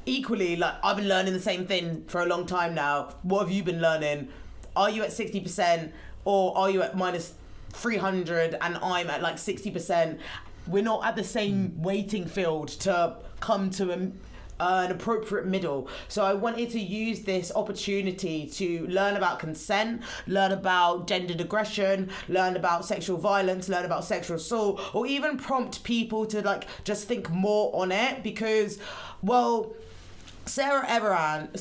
equally, like, I've been learning the same thing for a long time now. What have you been learning? Are you at 60%, or are you at minus 300 and I'm at like 60%? We're not at the same waiting field to come to an appropriate middle. So I wanted to use this opportunity to learn about consent, learn about gendered aggression, learn about sexual violence, learn about sexual assault, or even prompt people to, like, just think more on it, because, well, Sarah Everand,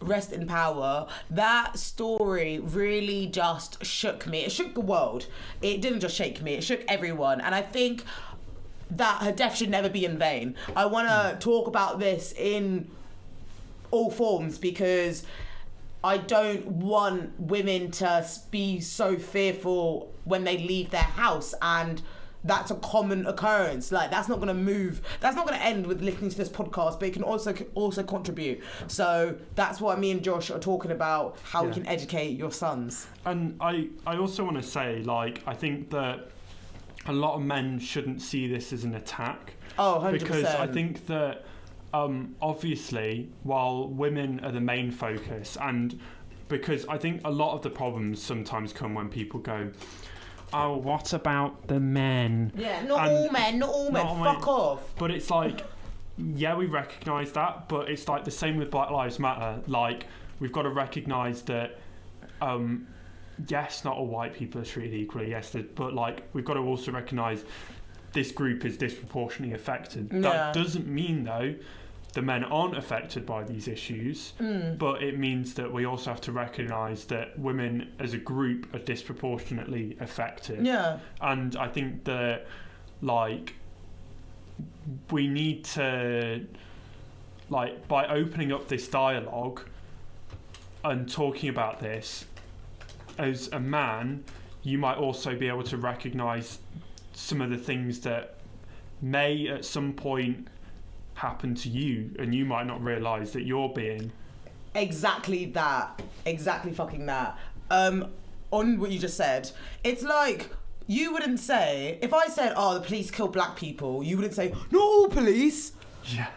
rest in power, that story really just shook me. It shook the world. It didn't just shake me, it shook everyone. And I think that her death should never be in vain. I want to talk about this in all forms, because I don't want women to be so fearful when they leave their house, and that's a common occurrence. Like, that's not going to move. That's not going to end with listening to this podcast, but it can also contribute. So that's why me and Josh are talking about, how we can educate your sons. And I also want to say, like, I think that a lot of men shouldn't see this as an attack. Oh, 100%. Because I think that obviously, while women are the main focus, and because I think a lot of the problems sometimes come when people go, oh, what about the men? Yeah, not all men. Fuck off. But it's like, yeah, we recognise that, but it's like the same with Black Lives Matter. Like, we've got to recognise that, yes, not all white people are treated equally, yes, but, like, we've got to also recognise this group is disproportionately affected. Yeah. That doesn't mean, though, the men aren't affected by these issues, but it means that we also have to recognise that women as a group are disproportionately affected. Yeah. And I think that, like, we need to, like, by opening up this dialogue and talking about this, as a man, you might also be able to recognise some of the things that may at some point happen to you, and you might not realise that you're being... Exactly that. Exactly fucking that. On what you just said, it's like, you wouldn't say, if I said, oh, the police kill black people, you wouldn't say, not all police. Yeah.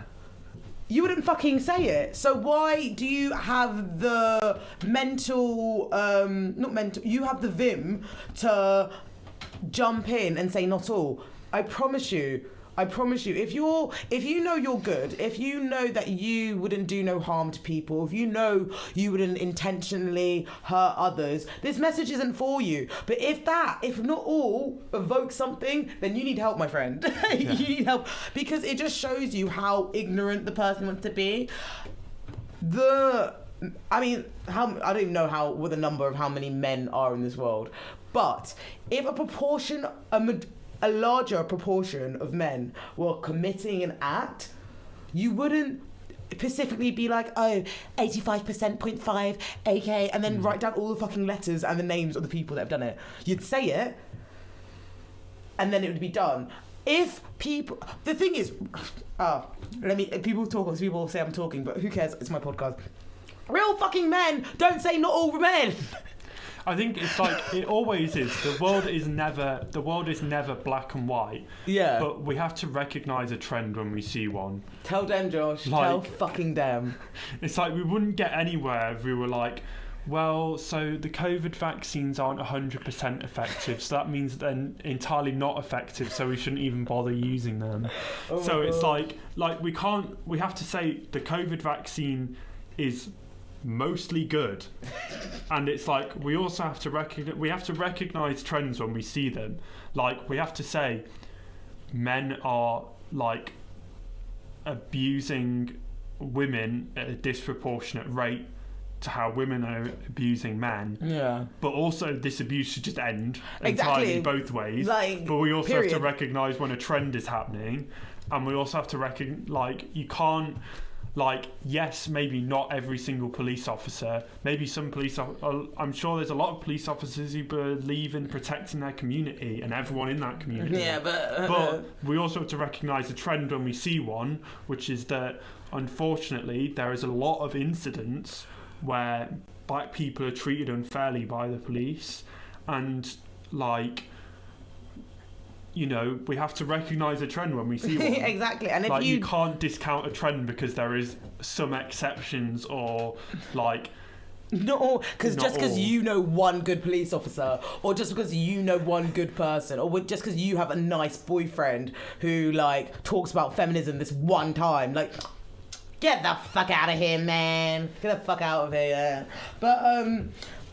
You wouldn't fucking say it. So why do you have the you have the vim to jump in and say not all? I promise you, if you know you're good, if you know that you wouldn't do no harm to people, if you know you wouldn't intentionally hurt others, this message isn't for you. But if not all evoke something, then you need help, my friend. Yeah. You need help, because it just shows you how ignorant the person wants to be. I don't even know what the number of how many men are in this world, but if a larger proportion of men were committing an act, you wouldn't specifically be like, oh, 85%, 0.5, AK, and then write down all the fucking letters and the names of the people that have done it. You'd say it, and then it would be done. If people... The thing is... people talk, people say I'm talking, but who cares? It's my podcast. Real fucking men don't say not all men. I think it's like it always is. The world is never black and white. Yeah. But we have to recognise a trend when we see one. Tell them, Josh. Tell fucking them. It's like we wouldn't get anywhere if we were like, well, so the COVID vaccines aren't 100% effective, so that means they're entirely not effective, so we shouldn't even bother using them. Oh, so it's like we have to say the COVID vaccine is mostly good, and it's like we also have to recognize trends when we see them. Like, we have to say men are like abusing women at a disproportionate rate to how women are abusing men. Yeah. But also this abuse should just end entirely both ways. But we also have to recognize when a trend is happening, and we also have to recognize you can't. Yes, maybe not every single police officer. Maybe some I'm sure there's a lot of police officers who believe in protecting their community and everyone in that community. Yeah, but we also have to recognise the trend when we see one, which is that, unfortunately, there is a lot of incidents where black people are treated unfairly by the police, and we have to recognise a trend when we see one. Exactly. And if you can't discount a trend because there is some exceptions, or no, because you know one good police officer, or just because you know one good person, or just because you have a nice boyfriend who talks about feminism this one time, get the fuck out of here, man. Get the fuck out of here. But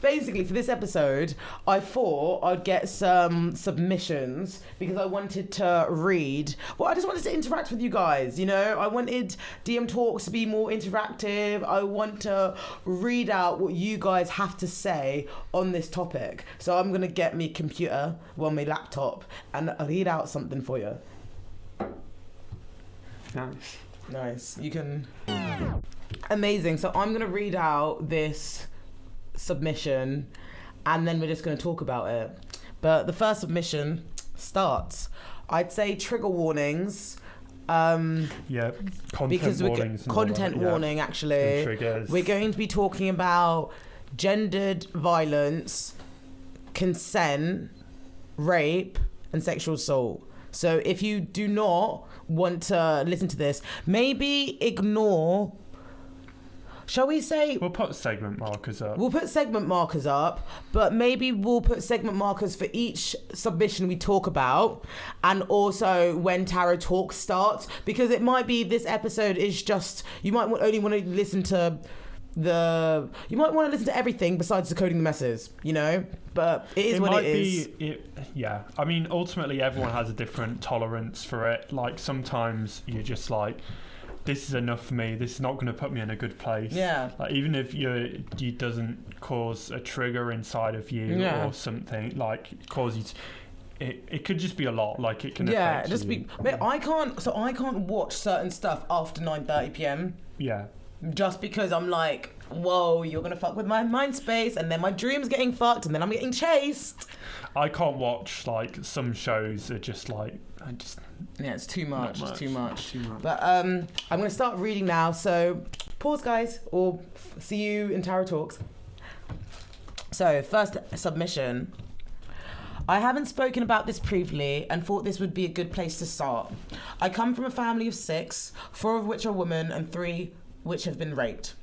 basically, for this episode, I thought I'd get some submissions because I wanted to read. Well, I just wanted to interact with you guys, I wanted DM Talks to be more interactive. I want to read out what you guys have to say on this topic. So I'm going to get my computer, my laptop, and read out something for you. Nice. You can... Amazing. So I'm going to read out this submission, and then we're just going to talk about it. But the first submission starts. I'd say trigger warnings. Content warnings. Content warning, actually. Triggers. We're going to be talking about gendered violence, consent, rape, and sexual assault. So if you do not want to listen to this, maybe ignore... Shall we say... We'll put segment markers up. But maybe we'll put segment markers for each submission we talk about, and also when Tarot Talks starts, because it might be this episode is just... You might only want to listen to You might want to listen to everything besides Decoding the Messes, But it is what it is. Yeah. I mean, ultimately, everyone has a different tolerance for it. Sometimes you're just this is enough for me. This is not going to put me in a good place. Yeah. Even if it doesn't cause a trigger inside of you or something, cause you... It could just be a lot. It can affect you. Mate, I can't watch certain stuff after 9:30 p.m. Yeah. Just because I'm whoa, you're gonna fuck with my mind space, and then my dream's getting fucked, and then I'm getting chased. I can't watch, like, some shows are just like, Yeah, it's too much. It's too much. Too much. But I'm gonna start reading now. So pause, guys, or see you in Tarot Talks. So first submission. I haven't spoken about this previously and thought this would be a good place to start. I come from a family of 6, 4 of which are women and 3 which have been raped.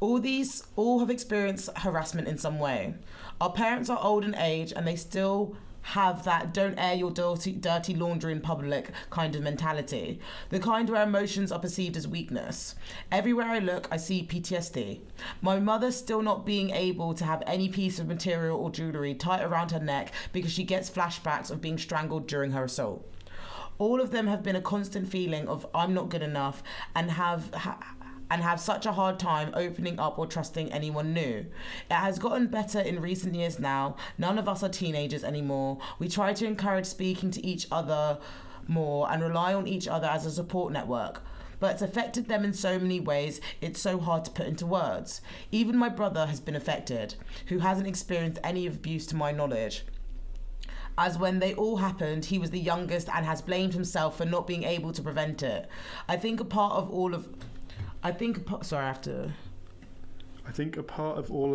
All have experienced harassment in some way. Our parents are old in age and they still have that don't air your dirty laundry in public kind of mentality. The kind where emotions are perceived as weakness. Everywhere I look, I see PTSD. My mother still not being able to have any piece of material or jewellery tight around her neck because she gets flashbacks of being strangled during her assault. All of them have been a constant feeling of I'm not good enough and have such a hard time opening up or trusting anyone new. It has gotten better in recent years now. None of us are teenagers anymore. We try to encourage speaking to each other more and rely on each other as a support network. But it's affected them in so many ways, it's so hard to put into words. Even my brother has been affected, who hasn't experienced any abuse to my knowledge. As when they all happened, he was the youngest and has blamed himself for not being able to prevent it. I think a part of all of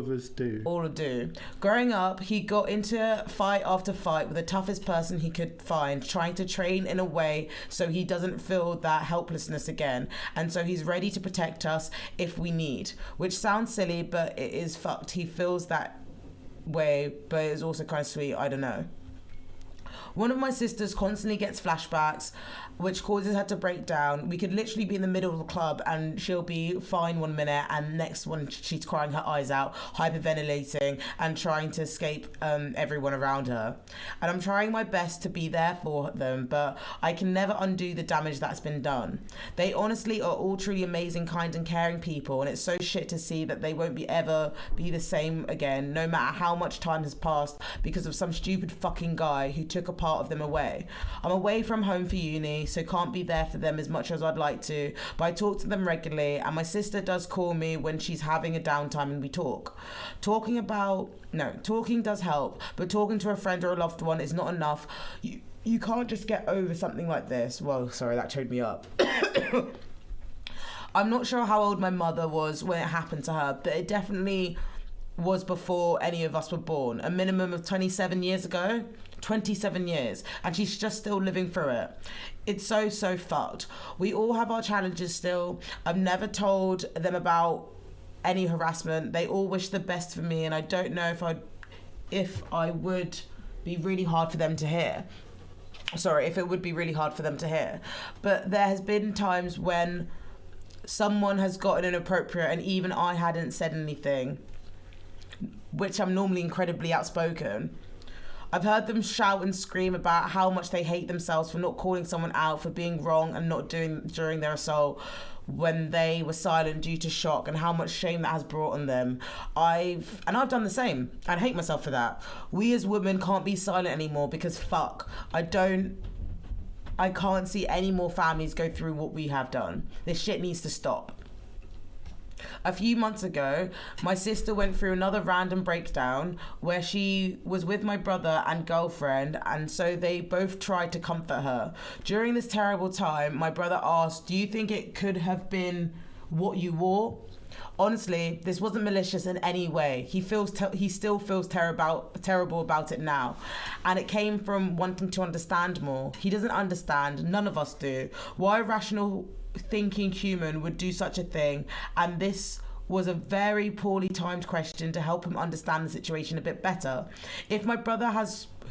us do. All do. Growing up, he got into fight after fight with the toughest person he could find, trying to train in a way so he doesn't feel that helplessness again. And so he's ready to protect us if we need. Which sounds silly, but it is fucked. He feels that way, but it's also kind of sweet. I don't know. One of my sisters constantly gets flashbacks, which causes her to break down. We could literally be in the middle of the club and she'll be fine one minute and next one she's crying her eyes out, hyperventilating and trying to escape everyone around her. And I'm trying my best to be there for them, but I can never undo the damage that's been done. They honestly are all truly amazing, kind and caring people, and it's so shit to see that they won't ever be the same again, no matter how much time has passed because of some stupid fucking guy who took a part of them away. I'm away from home for uni, so can't be there for them as much as I'd like to, but I talk to them regularly, and my sister does call me when she's having a downtime and we talk. Talking does help, but talking to a friend or a loved one is not enough. You can't just get over something like this. Well, sorry, that choked me up. I'm not sure how old my mother was when it happened to her, but it definitely was before any of us were born. A minimum of 27 years ago. 27 years, and she's just still living through it. It's so fucked. We all have our challenges still. I've never told them about any harassment. They all wish the best for me, and I don't know if I would be really hard for them to hear. Sorry, if it would be really hard for them to hear. But there has been times when someone has gotten inappropriate and even I hadn't said anything, which I'm normally incredibly outspoken. I've heard them shout and scream about how much they hate themselves for not calling someone out for being wrong and not doing during their assault when they were silent due to shock, and how much shame that has brought on them. I've done the same. I'd hate myself for that. We as women can't be silent anymore because fuck, I can't see any more families go through what we have done. This shit needs to stop. A few months ago, my sister went through another random breakdown where she was with my brother and girlfriend, and so they both tried to comfort her. During this terrible time, my brother asked, "Do you think it could have been what you wore?" Honestly, this wasn't malicious in any way. He still feels terrible about it now. And it came from wanting to understand more. He doesn't understand. None of us do. Why a rational thinking human would do such a thing, and this was a very poorly timed question to help him understand the situation a bit better. If my brother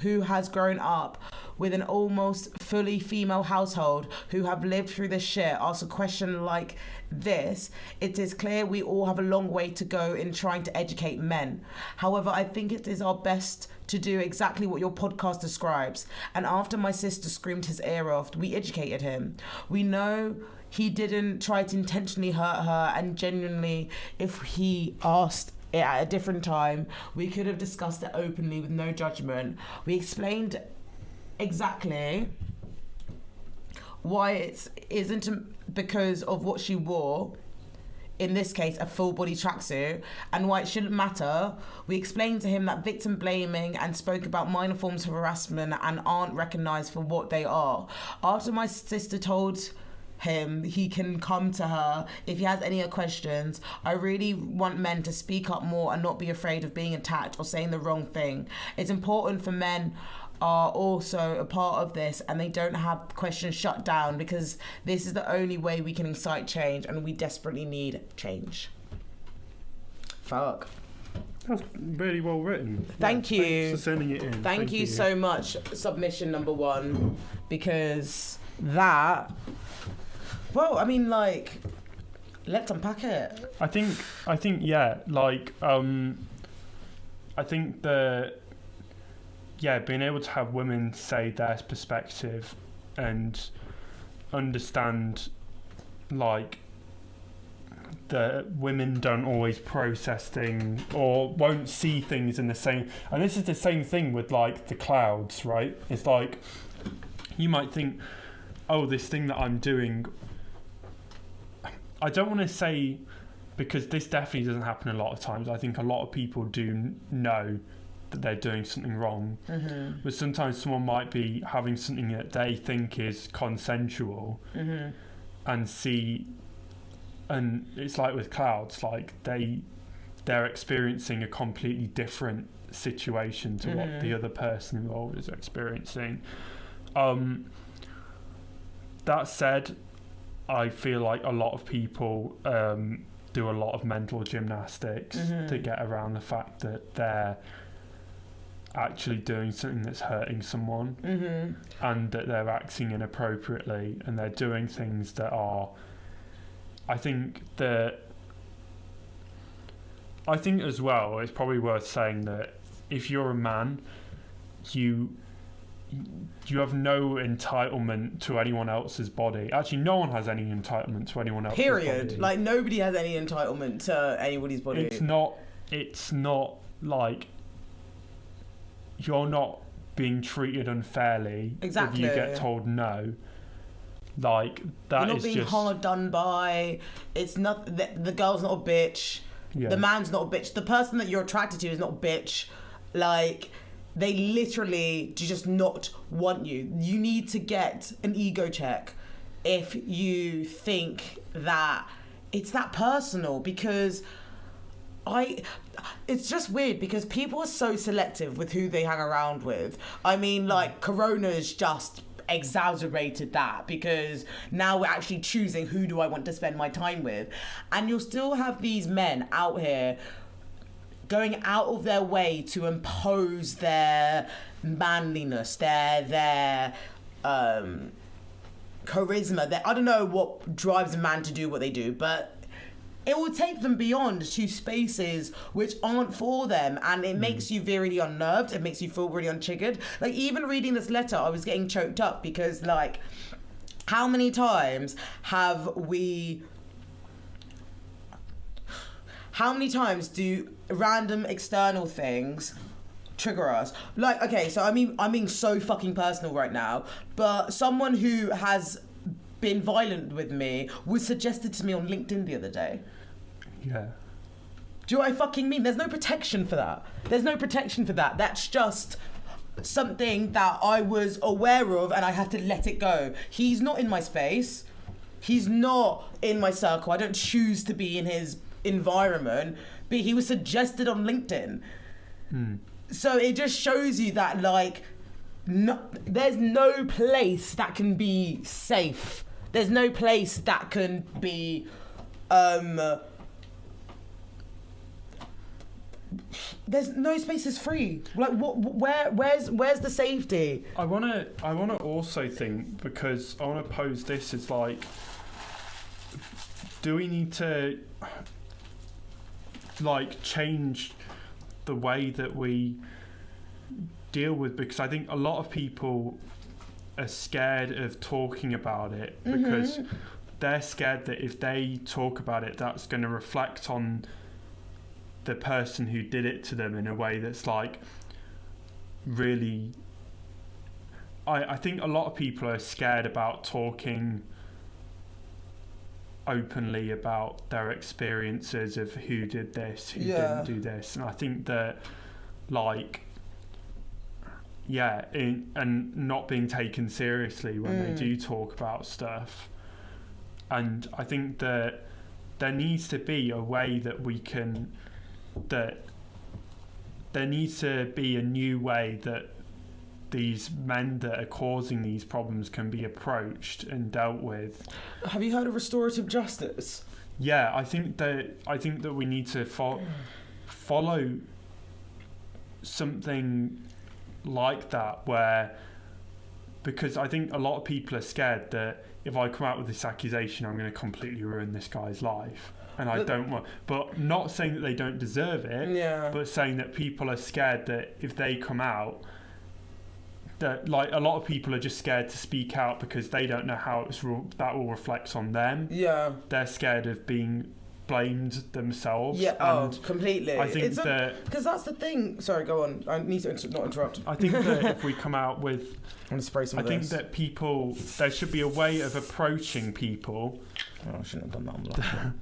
who has grown up with an almost fully female household who have lived through this shit asks a question like this, it is clear we all have a long way to go in trying to educate men. However, I think it is our best to do exactly what your podcast describes. And after my sister screamed his ear off, we educated him. We know he didn't try to intentionally hurt her, and genuinely, if he asked it at a different time, we could have discussed it openly with no judgment. We explained exactly why it isn't because of what she wore. in this case a full body tracksuit, and why it shouldn't matter. We explained to him that victim blaming and spoke about minor forms of harassment and aren't recognised for what they are. After my sister told him he can come to her if he has any questions, I really want men to speak up more and not be afraid of being attacked or saying the wrong thing. It's important for men are also a part of this and they don't have questions shut down, because this is the only way we can incite change, and we desperately need change. Fuck. That's really well written. Thank you. Thanks for sending it in. Thank you so much, submission number 1, because that, well, I mean, like, let's unpack it. I think, yeah, like, I think being able to have women say their perspective and understand, like, that women don't always process things or won't see things in the same. And this is the same thing with, like, the clouds, right? It's like, you might think, oh, this thing that I'm doing, I don't want to say, because this definitely doesn't happen a lot of times. I think a lot of people do know that they're doing something wrong. Mm-hmm. But sometimes someone might be having something that they think is consensual, mm-hmm. and see, and it's like with clouds, like they're experiencing a completely different situation to what the other person involved is experiencing. That said, I feel like a lot of people do a lot of mental gymnastics to get around the fact that they're actually doing something that's hurting someone, and that they're acting inappropriately, and they're doing things that are, I think as well, it's probably worth saying that if you're a man, you have no entitlement to anyone else's body. Actually, no one has any entitlement to anyone else's Period. body. Like, nobody has any entitlement to anybody's body. It's not like you're not being treated unfairly Exactly. if you get told no. Like, that You're not is being just hard done by. It's not the girl's not a bitch. Yeah. The man's not a bitch. The person that you're attracted to is not a bitch. Like, they literally do just not want you. You need to get an ego check if you think that it's that personal, because it's just weird because people are so selective with who they hang around with. I mean, like, Corona's just exacerbated that, because now we're actually choosing who do I want to spend my time with. And you'll still have these men out here going out of their way to impose their manliness, their charisma. I don't know what drives a man to do what they do, but it will take them beyond to spaces which aren't for them, and it makes you really unnerved. It makes you feel really untriggered. Like, even reading this letter, I was getting choked up because, like, how many times do random external things trigger us? Like, okay, so I'm being so fucking personal right now, but someone who has been violent with me was suggested to me on LinkedIn the other day. Yeah. Do you know what I fucking mean? There's no protection for that. That's just something that I was aware of and I had to let it go. He's not in my space. He's not in my circle. I don't choose to be in his environment, but he was suggested on LinkedIn. So it just shows you that, like, there's no place that can be safe. There's no place that can be there's no space is free. Like, where's the safety? I wanna also think, because I wanna pose this as, like, do we need to, like, change the way that we deal with, because I think a lot of people are scared of talking about it because they're scared that if they talk about it, that's going to reflect on the person who did it to them in a way that's, like, really, I think a lot of people are scared about talking openly about their experiences of who did this, who didn't do this. And I think that, like, and not being taken seriously when they do talk about stuff. And I think that there needs to be a way that there needs to be a new way that these men that are causing these problems can be approached and dealt with. Have you heard of restorative justice? Yeah, I think that we need to follow something like that, because I think a lot of people are scared that if I come out with this accusation, I'm going to completely ruin this guy's life. And I don't want, but not saying that they don't deserve it, but saying that people are scared that if they come out, that, like, a lot of people are just scared to speak out because they don't know how that will reflect on them. Yeah, they're scared of being blamed themselves. Yeah, completely. I think because that's the thing. Sorry, go on. I need to not interrupt. I think that if we come out with, I'm gonna spray some of this. I think that there should be a way of approaching people. Oh, I shouldn't have done that.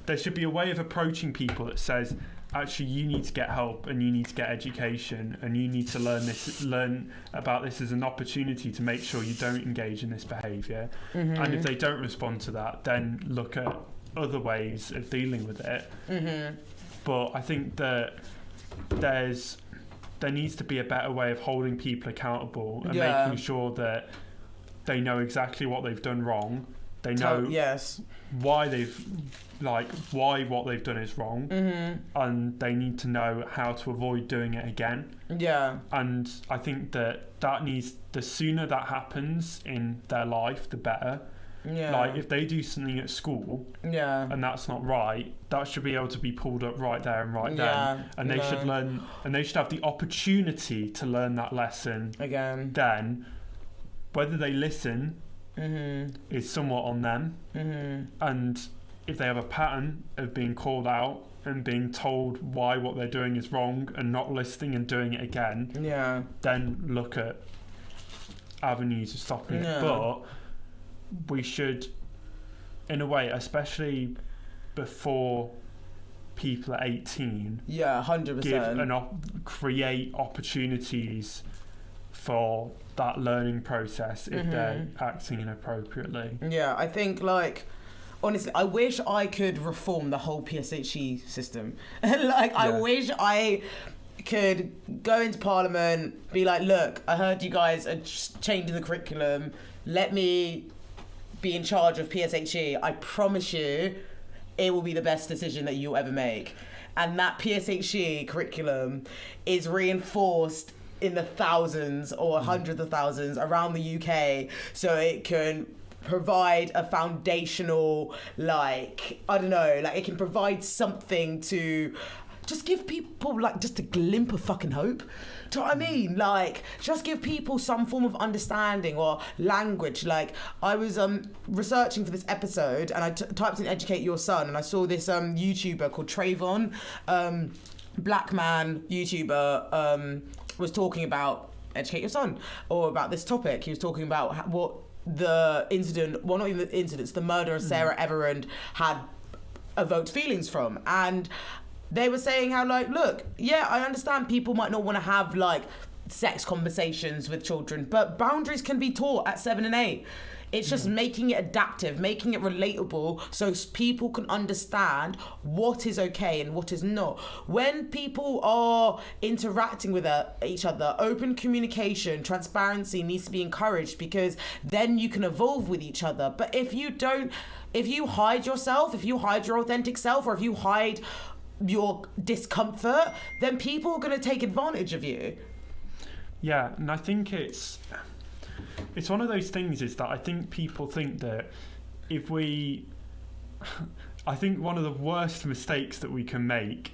There should be a way of approaching people that says, actually, you need to get help and you need to get education and you need to learn about this as an opportunity to make sure you don't engage in this behaviour. Mm-hmm. And if they don't respond to that, then look at other ways of dealing with it. Mm-hmm. But I think that there needs to be a better way of holding people accountable and making sure that they know exactly what they've done wrong. They know why what they've done is wrong, and they need to know how to avoid doing it again. Yeah. And I think that the sooner that happens in their life, the better. Yeah. Like, if they do something at school, and that's not right, that should be able to be pulled up right there and right then. And they should learn, and they should have the opportunity to learn that lesson again. Then, whether they listen is somewhat on them. And if they have a pattern of being called out and being told why what they're doing is wrong and not listening and doing it again, then look at avenues of stopping it. But we should, in a way, especially before people are 18, 100%, create opportunities for that learning process if they're acting inappropriately. Yeah, I think, like, honestly, I wish I could reform the whole PSHE system. I wish I could go into Parliament, be like, look, I heard you guys are changing the curriculum. Let me be in charge of PSHE. I promise you it will be the best decision that you'll ever make. And that PSHE curriculum is reinforced in the thousands or hundreds of thousands around the UK, so it can provide a foundational, it can provide something to just give people, just a glimpse of fucking hope. Do you know what I mean? Like, just give people some form of understanding or language. Like, I was researching for this episode and I typed in educate your son, and I saw this YouTuber called Trayvon, black man YouTuber, was talking about educate your son, or about this topic. He was talking about what the incident, well, not even the incidents, the murder of Sarah Everand had evoked feelings from. And they were saying how, look, I understand people might not want to have sex conversations with children, but boundaries can be taught at 7 and 8. It's just making it adaptive, making it relatable, so people can understand what is okay and what is not. When people are interacting with each other, open communication, transparency needs to be encouraged, because then you can evolve with each other. But if you hide yourself, if you hide your authentic self, or if you hide your discomfort, then people are going to take advantage of you. Yeah, and I think it's one of those things, is that I think people think that I think one of the worst mistakes that we can make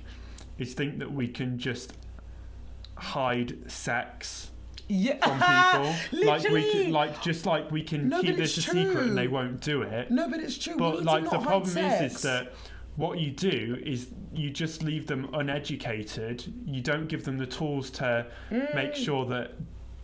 is think that we can just hide sex from people. Literally. We can keep this a secret and they won't do it. No, but it's true. But the problem is that what you do is you just leave them uneducated. You don't give them the tools to make sure that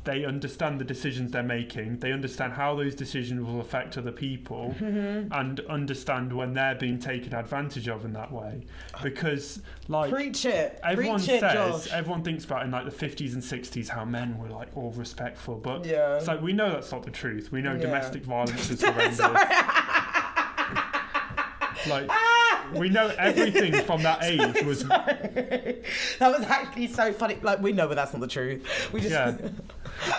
they understand the decisions they're making, they understand how those decisions will affect other people, and understand when they're being taken advantage of in that way. Because, like, Preach it. everyone Preach it, says, Josh. everyone thinks about in like the 50s and 60s how men were like all respectful, but Yeah. it's like we know that's not the truth. We know Yeah. domestic violence is horrendous. Like, we know everything from that age was. That was actually so funny. Like, we know, but that's not the truth. We just. Yeah.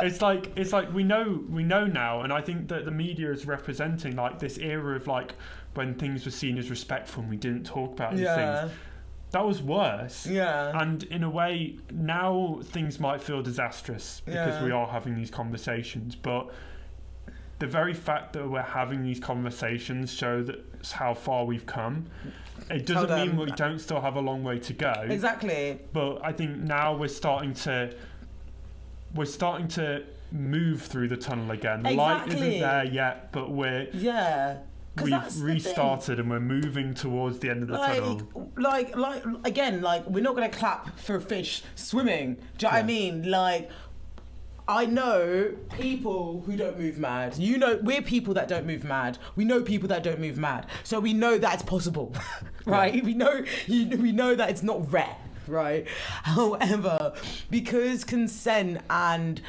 It's like we know now, and I think that the media is representing like this era of like when things were seen as respectful and we didn't talk about these things. That was worse. Yeah. And in a way, now things might feel disastrous because we are having these conversations, but the very fact that we're having these conversations show that's how far we've come. It doesn't mean we don't still have a long way to go. Exactly. But I think now we're starting to move through the tunnel again. The light isn't there yet, but we've restarted and we're moving towards the end of the tunnel. Like again, like, we're not gonna clap for a fish swimming. Do you know what I mean? Like, I know people who don't move mad. You know, we're people that don't move mad. We know people that don't move mad. So we know that it's possible, right? Yeah. We know that it's not rare, right? However, because consent and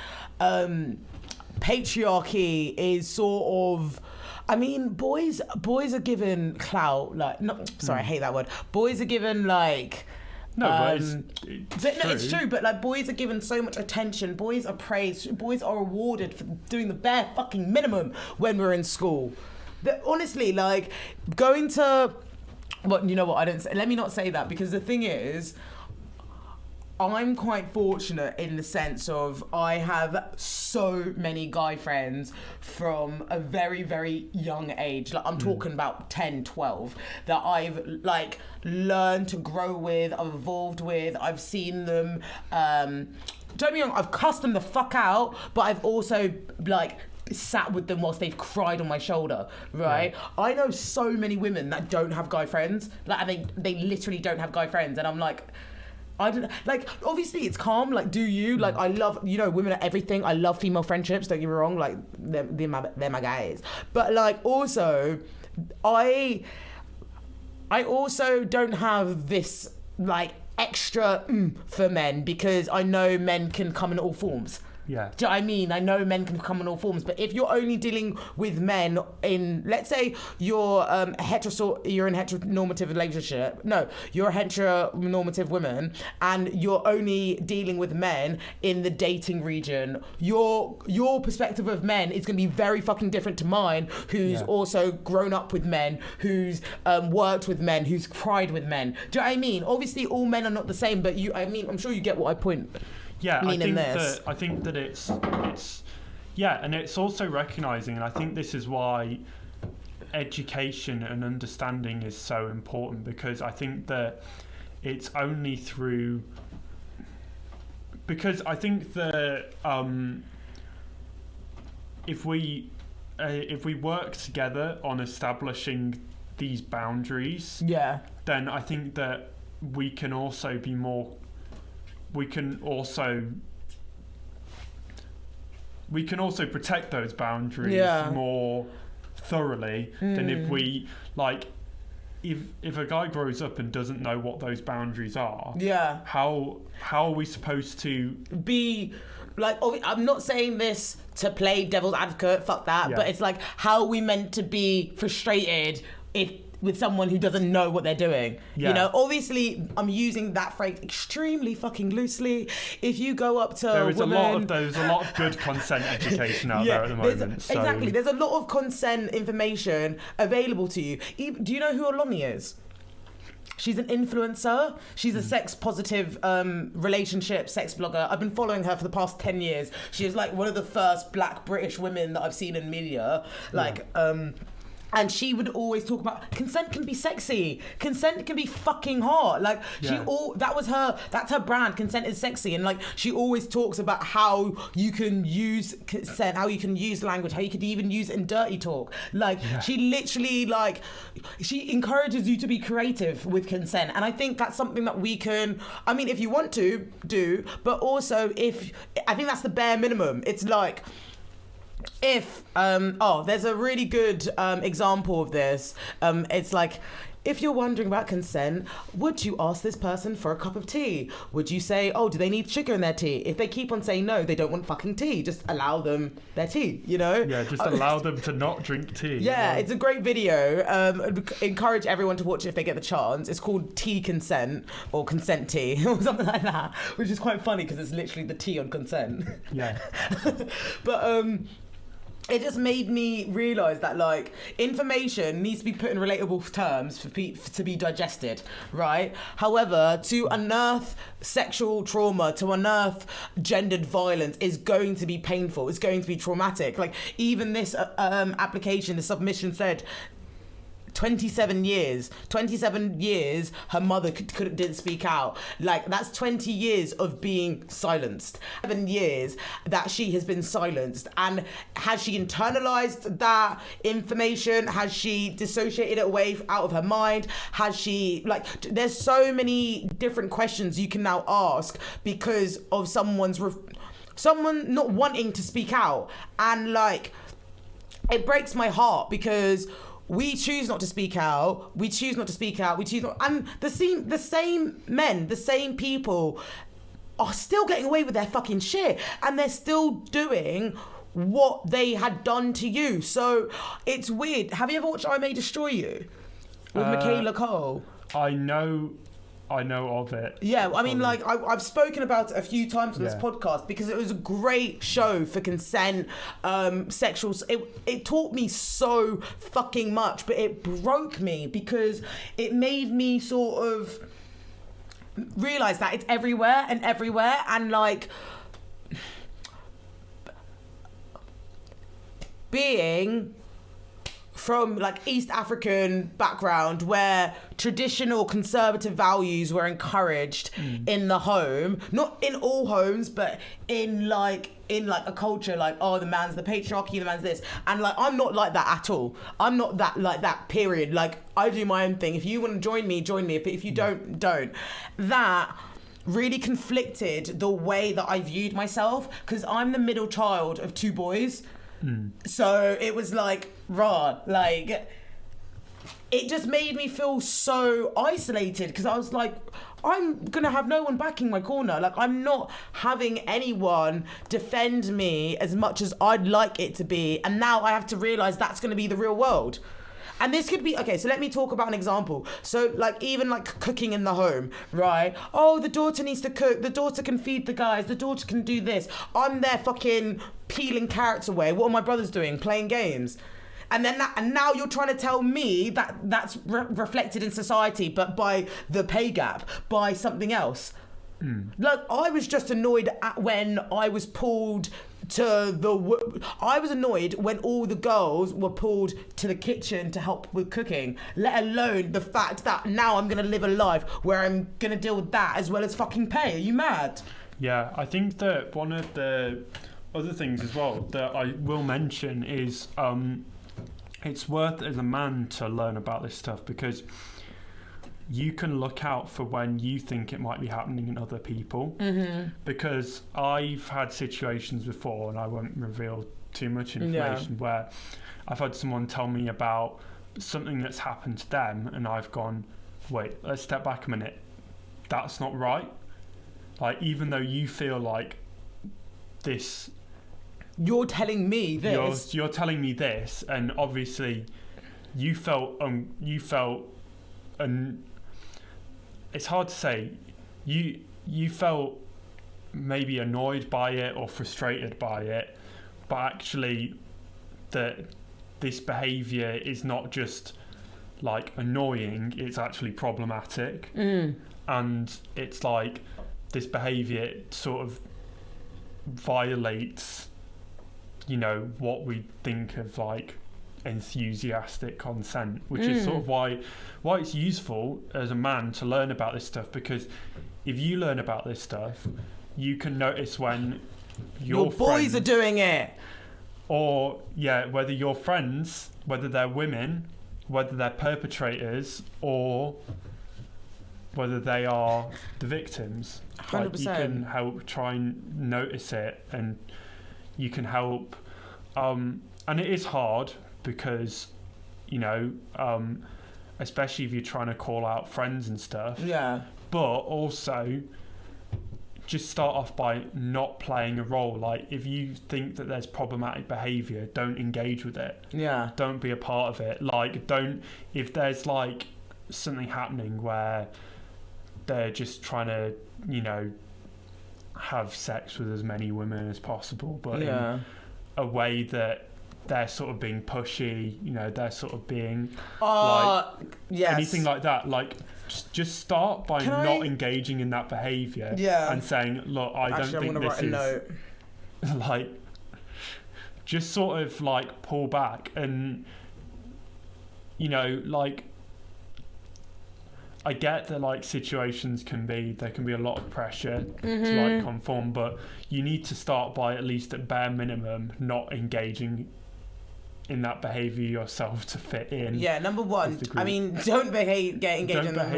patriarchy is sort of, I mean, boys are given clout, like, I hate that word. Boys are given like. No, but it's true. But like, boys are given so much attention. Boys are praised. Boys are rewarded for doing the bare fucking minimum when we're in school. Honestly, like, going to. Well, you know what? Let me not say that, because the thing is, I'm quite fortunate in the sense of I have so many guy friends from a very, very young age. Like, I'm talking about 10, 12 that I've like learned to grow with, I've evolved with, I've seen them. Don't get me wrong, I've cussed them the fuck out, but I've also like sat with them whilst they've cried on my shoulder, right? Yeah. I know so many women that don't have guy friends, like, and they literally don't have guy friends, and I'm like, I don't like, obviously it's calm, like, do you like, I love, you know, women are everything. I love female friendships, don't get me wrong, like, they're my guys, but like, also I also don't have this like extra for men, because I know men can come in all forms. Yeah. Do you know what I mean? I know men can come in all forms, but if you're only dealing with men in, let's say you're you're in a heteronormative relationship. No, you're a heteronormative woman, and you're only dealing with men in the dating region. Your perspective of men is going to be very fucking different to mine, who's also grown up with men, who's worked with men, who's cried with men. Do you know what I mean? Obviously, all men are not the same, but I'm sure you get what I point. Yeah, I think that it's and it's also recognizing, and I think this is why education and understanding is so important, because I think that it's only through, because I think that if we work together on establishing these boundaries, then I think that we can also be more. We can also protect those boundaries more thoroughly than if we, like, if a guy grows up and doesn't know what those boundaries are, how are we supposed to be, like, I'm not saying this to play devil's advocate, fuck that, but it's like, how are we meant to be frustrated with someone who doesn't know what they're doing? You know, obviously I'm using that phrase extremely fucking loosely. If you go up to there's a lot of good consent education out there at the moment. Exactly, there's a lot of consent information available to you. Do you know who Oloni is? She's an influencer. She's a sex positive relationship sex blogger. I've been following her for the past 10 years. She is like one of the first black British women that I've seen in media. Like, And she would always talk about consent can be sexy. Consent can be fucking hot. Like that's her brand. Consent is sexy. And like she always talks about how you can use consent, how you can use language, how you could even use it in dirty talk. Like she literally she encourages you to be creative with consent. And I think that's something that we can, I mean, if you want to do, but also I think that's the bare minimum. It's like, if there's a really good example of this. It's like, if you're wondering about consent, would you ask this person for a cup of tea? Would you say, oh, do they need sugar in their tea? If they keep on saying no, they don't want fucking tea, just allow them their tea, you know? Yeah, just allow them to not drink tea. Yeah, it's a great video. Encourage everyone to watch it if they get the chance. It's called Tea Consent, or Consent Tea, or something like that, which is quite funny because it's literally the tea on consent. Yeah. But it just made me realise that, like, information needs to be put in relatable terms to be digested, right? However, to unearth sexual trauma, to unearth gendered violence is going to be painful. It's going to be traumatic. Like, even this application, the submission said 27 years her mother didn't speak out. Like, that's 20 years of being silenced. 7 years that she has been silenced. And has she internalized that information? Has she dissociated it away out of her mind? Has she, like, there's so many different questions you can now ask because of someone not wanting to speak out. And like, it breaks my heart because we choose not to speak out. And the same men, the same people are still getting away with their fucking shit. And they're still doing what they had done to you. So it's weird. Have you ever watched I May Destroy You? With Michaela Cole? I know of it. Yeah, I mean, like, I've spoken about it a few times on this podcast because it was a great show for consent, sexual. It taught me so fucking much, but it broke me because it made me sort of realise that it's everywhere, and like, being from like East African background where traditional conservative values were encouraged in the home, not in all homes, but in like a culture like, oh, the man's the patriarchy, the man's this, and like, I'm not like that at all. I'm not that like that, period. Like, I do my own thing. If you want to join me, if you don't. That really conflicted the way that I viewed myself, because I'm the middle child of two boys. So it was like, like, it just made me feel so isolated because I was like, I'm gonna have no one backing my corner. Like, I'm not having anyone defend me as much as I'd like it to be. And now I have to realise that's gonna be the real world. And this could be, okay, so let me talk about an example. So, like, even, like, cooking in the home, right? Oh, the daughter needs to cook. The daughter can feed the guys. The daughter can do this. I'm there fucking peeling carrots away. What are my brothers doing? Playing games. And now you're trying to tell me that that's reflected in society, but by the pay gap, by something else. Like, I was just annoyed when I was pulled I was annoyed when all the girls were pulled to the kitchen to help with cooking, let alone the fact that now I'm going to live a life where I'm going to deal with that as well as fucking pay. Are you mad? Yeah, I think that one of the other things as well that I will mention is it's worth as a man to learn about this stuff, because you can look out for when you think it might be happening in other people. Because I've had situations before, and I won't reveal too much information, where I've had someone tell me about something that's happened to them, and I've gone, wait, let's step back a minute. That's not right. Like, even though you feel like this, you're telling me this. You're telling me this, and obviously you felt and it's hard to say, you felt maybe annoyed by it or frustrated by it, but actually that this behaviour is not just like annoying, it's actually problematic. And it's like this behaviour sort of violates, you know, what we think of like enthusiastic consent, which is sort of why it's useful as a man to learn about this stuff, because if you learn about this stuff, you can notice when your boys friends, are doing it, or whether your friends, whether they're women, whether they're perpetrators, or whether they are the victims. 100%. Like, you can help try and notice it, and you can help. And it is hard because, especially if you're trying to call out friends and stuff. Yeah. But also, just start off by not playing a role. Like, if you think that there's problematic behaviour, don't engage with it. Yeah. Don't be a part of it. Like, if there's like something happening where they're just trying to, have sex with as many women as possible, but in a way that they're sort of being pushy, they're sort of being anything like that. Like, just start by not engaging in that behaviour and saying, look, I don't think this is like, just sort of like pull back and, like, I get that like situations there can be a lot of pressure to like conform, but you need to start by, at least at bare minimum, not engaging in that behaviour yourself to fit in. Yeah, number one, I mean, don't engage in that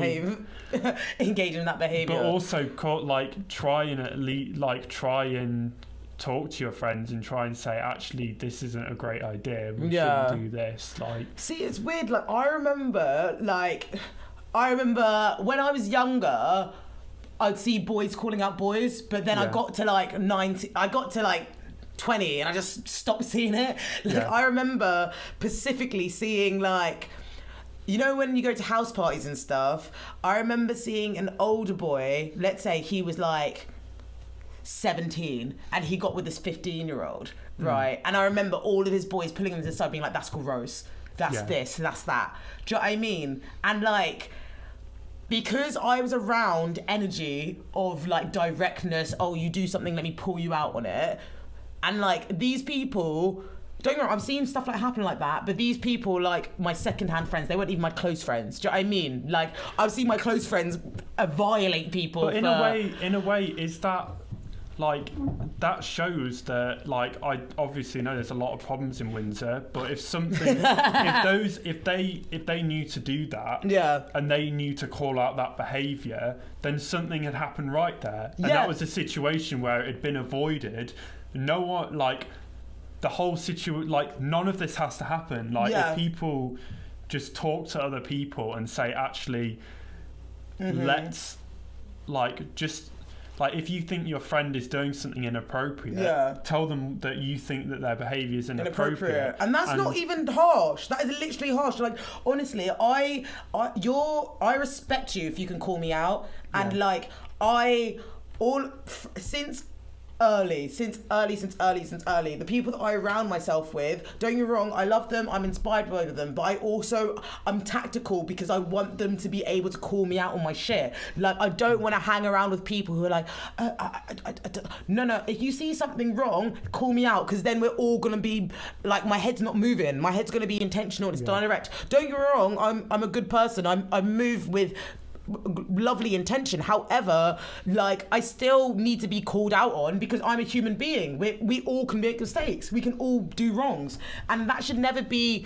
behaviour. But also, try and talk to your friends and try and say, actually, this isn't a great idea. We shouldn't do this. Like, see, it's weird. Like, I remember when I was younger, I'd see boys calling out boys, but then I got to like 20 and I just stopped seeing it. I remember specifically seeing, like, when you go to house parties and stuff, I remember seeing an older boy, let's say he was like 17 and he got with this 15-year-old, right? And I remember all of his boys pulling him to the side being like, that's gross, that's this, that's that. Do you know what I mean? And like, because I was around energy of like directness, oh, you do something, let me pull you out on it. And like, these people, don't get me wrong, I've seen stuff like happen like that, but these people, like my second-hand friends, they weren't even my close friends. Do you know what I mean? Like, I've seen my close friends violate people. But in a way, is that like, that shows that, like, I obviously know there's a lot of problems in Windsor, but if they knew to do that, and they knew to call out that behaviour, then something had happened right there, and that was a situation where it had been avoided. No one, like, the whole situation, like, none of this has to happen. Like, if people just talk to other people and say, actually, let's, like, just. Like, if you think your friend is doing something inappropriate, tell them that you think that their behaviour is inappropriate. And that's not even harsh. That is literally harsh. Like, honestly, I respect you if you can call me out. And like, since early, the people that I surround myself with, don't get me wrong, I love them, I'm inspired by them, but I'm tactical because I want them to be able to call me out on my shit. Like, I don't want to hang around with people who are like, no, if you see something wrong, call me out, because then we're all going to be, like, my head's not moving, my head's going to be intentional, it's direct. Don't get me wrong, I'm a good person, I move with lovely intention. However, like, I still need to be called out on, because I'm a human being. We all can make mistakes. We can all do wrongs. And that should never be...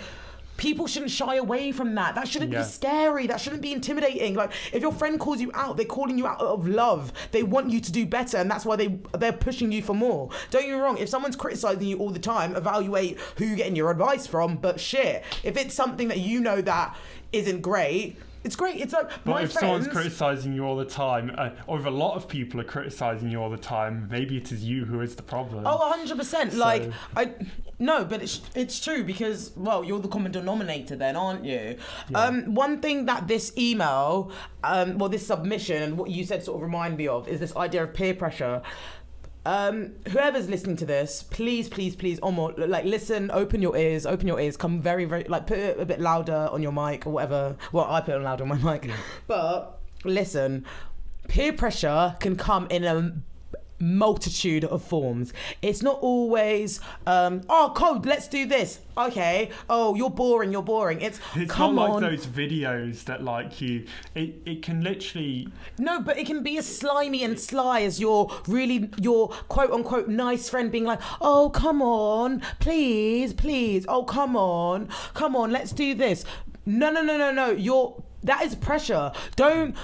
People shouldn't shy away from that. That shouldn't be scary. That shouldn't be intimidating. Like, if your friend calls you out, they're calling you out of love. They want you to do better, and that's why they're pushing you for more. Don't get me wrong. If someone's criticising you all the time, evaluate who you're getting your advice from. But shit, if it's something that you know that isn't great... It's great. It's like, but if someone's criticising you all the time, or if a lot of people are criticising you all the time, maybe it is you who is the problem. Oh, 100%. Like, no, but it's true, because, well, you're the common denominator then, aren't you? Yeah. One thing that this email, this submission and what you said sort of remind me of is this idea of peer pressure. Whoever's listening to this, please, Omo, like, listen, open your ears, come very, very, like, put it a bit louder on your mic or whatever. Well, I put it louder on my mic. But listen, peer pressure can come in a multitude of forms. It's not always, Code, let's do this. Okay. Oh, you're boring. It's come not on. like those videos that like it can literally. No, but it can be as slimy and sly as your quote unquote nice friend being like, oh, come on, please. Oh, come on, let's do this. No. That is pressure.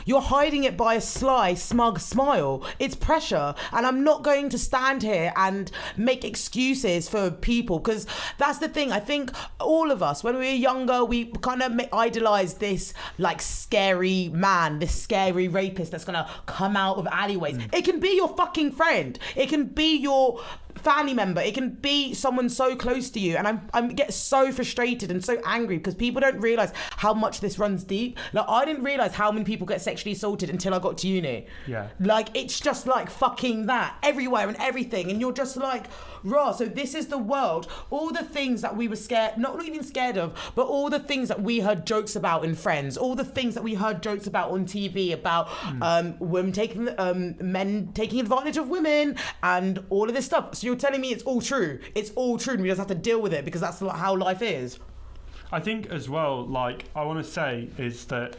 You're hiding it by a sly, smug smile. It's pressure. And I'm not going to stand here and make excuses for people, because that's the thing. I think all of us, when we were younger, we kind of idolize this like scary man, this scary rapist that's going to come out of alleyways. It can be your fucking friend. It can be your family member. It can be someone so close to you. And I get so frustrated and so angry because people don't realize how much this runs deep. Like, I didn't realize how many people get sexually assaulted until I got to uni. Yeah. Like, it's just like fucking that everywhere and everything. And you're just like, raw. So this is the world. All the things that we were scared, not even scared of, but all the things that we heard jokes about in Friends, all the things that we heard jokes about on TV about women men taking advantage of women and all of this stuff. So you're telling me it's all true. It's all true and we just have to deal with it because that's how life is. I think as well, like, I want to say is that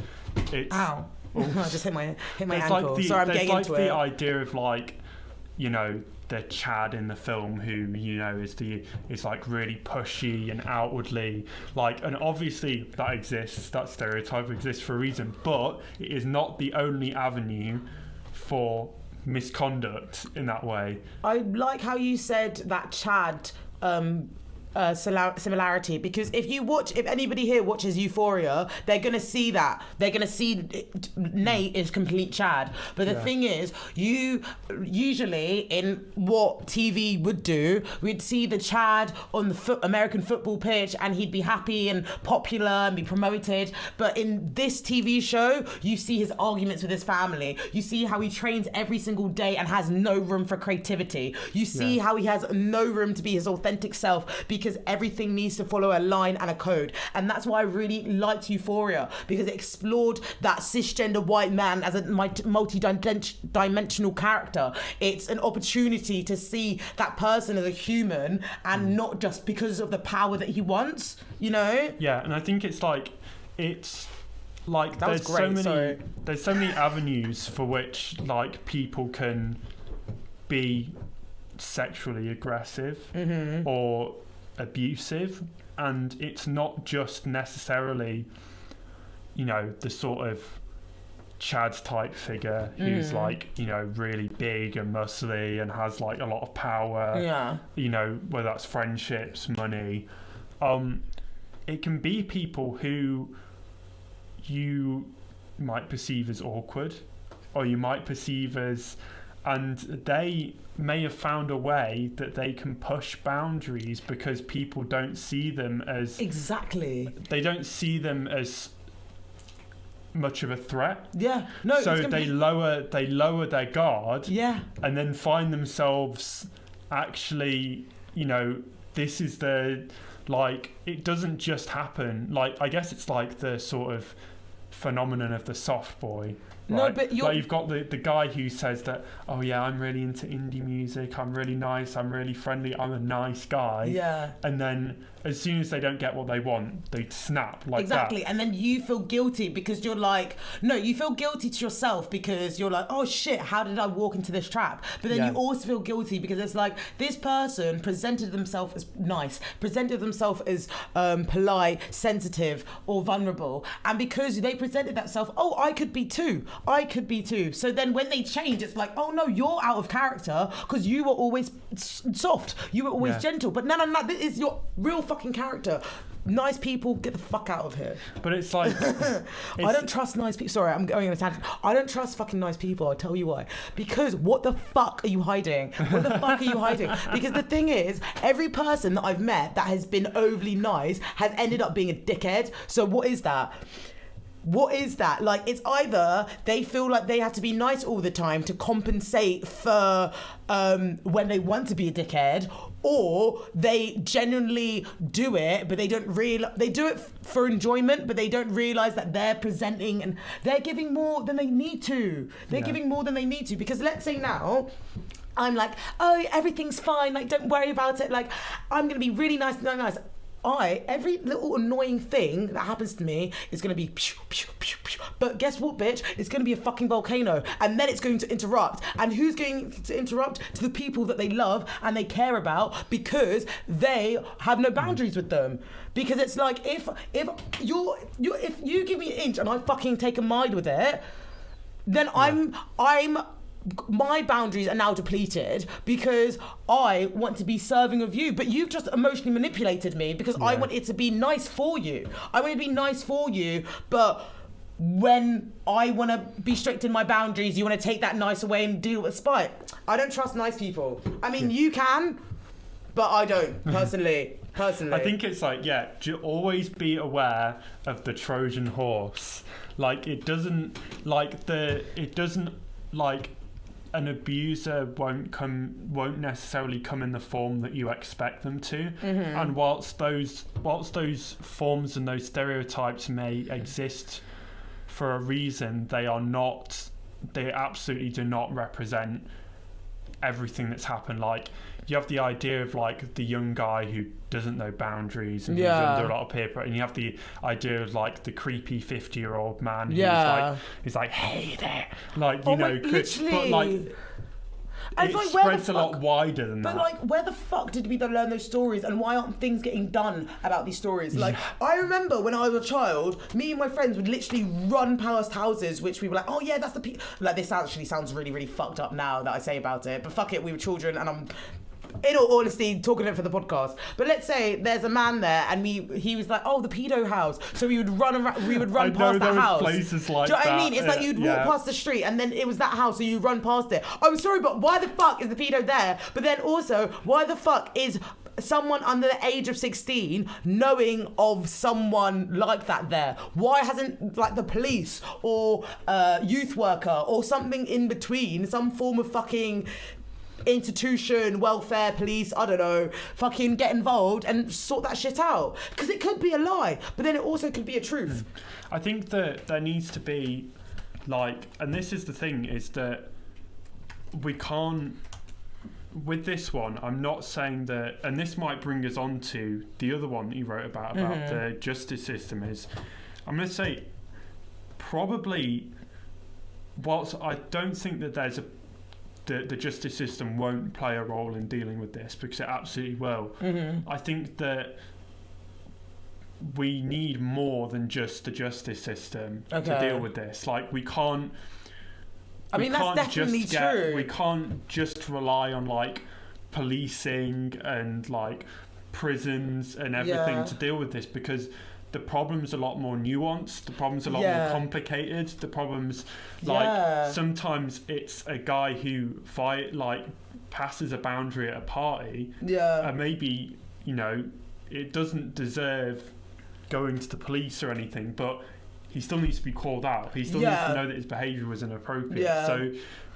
it's... Ow. I just hit my ankle. Like Sorry, I'm getting into it. There's like the idea of, like, you know, the Chad in the film who, you know, is like really pushy and outwardly, like, and obviously that exists, that stereotype exists for a reason, but it is not the only avenue for misconduct in that way. I like how you said that Chad similarity, because if anybody here watches Euphoria, they're gonna see Nate is complete Chad. But the thing is, you usually in what TV would do, we'd see the Chad on the American football pitch and he'd be happy and popular and be promoted. But in this TV show, you see his arguments with his family. You see how he trains every single day and has no room for creativity. You see how he has no room to be his authentic self because everything needs to follow a line and a code. And that's why I really liked Euphoria, because it explored that cisgender white man as a multi-dimensional character. It's an opportunity to see that person as a human and not just because of the power that he wants, you know? Yeah, and I think it's like there's so many avenues for which like people can be sexually aggressive or abusive, and it's not just necessarily, you know, the sort of Chad type figure who's like, you know, really big and muscly and has like a lot of power, you know, whether that's friendships, money. It can be people who you might perceive as awkward, or you might perceive as, and they may have found a way that they can push boundaries because people don't see them as... Exactly. They don't see them as much of a threat. Yeah. No. So they lower their guard. Yeah. And then find themselves actually, you know, this is the, like, it doesn't just happen. Like, I guess it's like the sort of phenomenon of the soft boy. Right? No, but you've got the guy who says that, oh yeah, I'm really into indie music, I'm really nice, I'm really friendly, I'm a nice guy. Yeah. And then as soon as they don't get what they want, they snap like exactly. that. And then you feel guilty because you're like, no, you feel guilty to yourself because you're like, oh shit, how did I walk into this trap? But then you also feel guilty because it's like, this person presented themselves as nice, presented themselves as polite, sensitive, or vulnerable. And because they presented themselves, oh, I could be too. So then when they change, it's like, oh no, you're out of character because you were always soft. You were always gentle. But no, this is your real fucking character. Nice people, get the fuck out of here. But it's like... I don't trust nice people. Sorry, I'm going on a tangent. I don't trust fucking nice people. I'll tell you why. Because what the fuck are you hiding? Because the thing is, every person that I've met that has been overly nice has ended up being a dickhead. So what is that? Like, it's either they feel like they have to be nice all the time to compensate for when they want to be a dickhead, or they genuinely do it, but they don't realize they do it for enjoyment, but they don't realize that they're presenting and they're giving more than they need to. Because let's say now, I'm like, oh, everything's fine, like, don't worry about it, like, I'm gonna be really nice. Every little annoying thing that happens to me is going to be pew, pew, pew, pew. But guess what, bitch? It's going to be a fucking volcano, and then it's going to interrupt. And who's going to interrupt? To the people that they love and they care about, because they have no boundaries with them. Because it's like, if you give me an inch and I fucking take a mile with it, then my boundaries are now depleted because I want to be serving of you, but you've just emotionally manipulated me because I want it to be nice for you. I want to be nice for you, but when I want to be strict in my boundaries, you want to take that nice away and deal with spite. I don't trust nice people. I mean, you can, but I don't, personally. I think it's like, always be aware of the Trojan horse. Like, an abuser won't necessarily come in the form that you expect them to. And whilst those forms and those stereotypes may exist for a reason, they absolutely do not represent everything that's happened. Like, you have the idea of like the young guy who doesn't know boundaries and who's under a lot of peer pressure, and you have the idea of like the creepy 50-year-old man who's like, hey there, like, you know, but like, it like, spreads a lot wider than that. But like, where the fuck did we learn those stories, and why aren't things getting done about these stories? Like, I remember when I was a child, me and my friends would literally run past houses which we were like, oh yeah, that's the like, this actually sounds really, really fucked up now that I say about it, but fuck it, we were children, and I'm, in all honesty, talking it for the podcast. But let's say there's a man there, and he was like, "Oh, the pedo house." So we would run around. We would run past that house. Places like Do you know what that? I mean? It's like you'd walk past the street, and then it was that house, so you run past it. I'm sorry, but why the fuck is the pedo there? But then also, why the fuck is someone under the age of 16 knowing of someone like that there? Why hasn't, like, the police or youth worker or something in between, some form of fucking institution, welfare, police, I don't know, fucking get involved and sort that shit out? Because it could be a lie, but then it also could be a truth. I think that there needs to be, like, and this is the thing, is that we can't, with this one, I'm not saying that, and this might bring us on to the other one that you wrote about the justice system, is, I'm going to say, probably, whilst I don't think that there's the justice system won't play a role in dealing with this, because it absolutely will. I think that we need more than just the justice system to deal with this. Like, we can't. I mean, that's definitely true. We can't just rely on like policing and like prisons and everything to deal with this, because the problem's a lot more nuanced, the problem's a lot more complicated, the problem's like sometimes it's a guy who passes a boundary at a party and maybe, you know, it doesn't deserve going to the police or anything, but he still needs to be called out. He still needs to know that his behaviour was inappropriate. So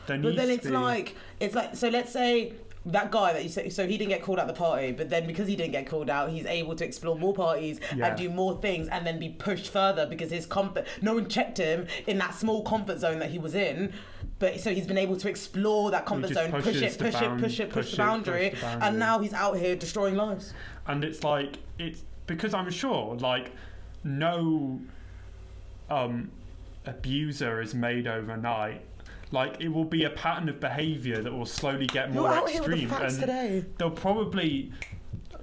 there needs to be... it's like so let's say that guy that you said, so he didn't get called out the party, but then because he didn't get called out, he's able to explore more parties and do more things and then be pushed further because his no one checked him in that small comfort zone that he was in. But so he's been able to explore that comfort zone, push the boundary, and now he's out here destroying lives. And it's like, it's because I'm sure like no abuser is made overnight. Like, it will be a pattern of behaviour that will slowly get more extreme, and they'll probably,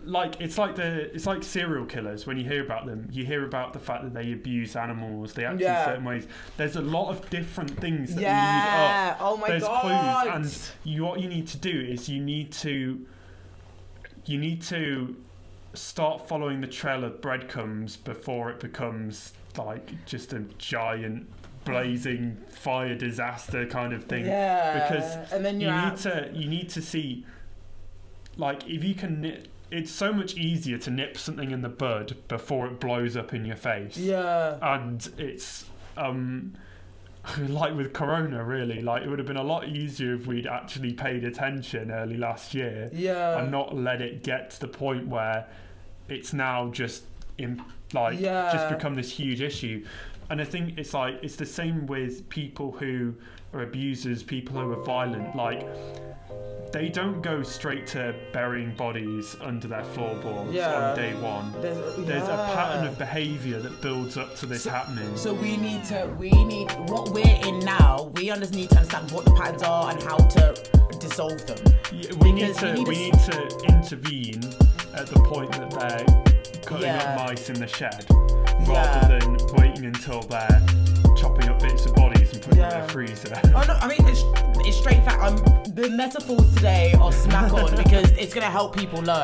like, it's like serial killers. When you hear about them, you hear about the fact that they abuse animals, they act in certain ways. There's a lot of different things that lead up. Oh my There's God. clues, and what you need to do is you need to start following the trail of breadcrumbs before it becomes like just a giant blazing fire disaster kind of thing. Because and then you need to see, like, if you can it's so much easier to nip something in the bud before it blows up in your face. And it's like with Corona, really, like, it would have been a lot easier if we'd actually paid attention early last year and not let it get to the point where it's now just just become this huge issue. And I think it's like it's the same with people who are abusers, people who are violent. Like, they don't go straight to burying bodies under their floorboards on day one. There's a pattern of behaviour that builds up to this happening. So we need what we're in now. We just need to understand what the patterns are and how to dissolve them. Yeah, we need to intervene at the point that they're cutting up mice in the shed, rather than waiting until they're chopping up bits of bodies and putting them in a freezer. Oh no, I mean it's straight fact. The metaphors today are smack on because it's gonna help people learn.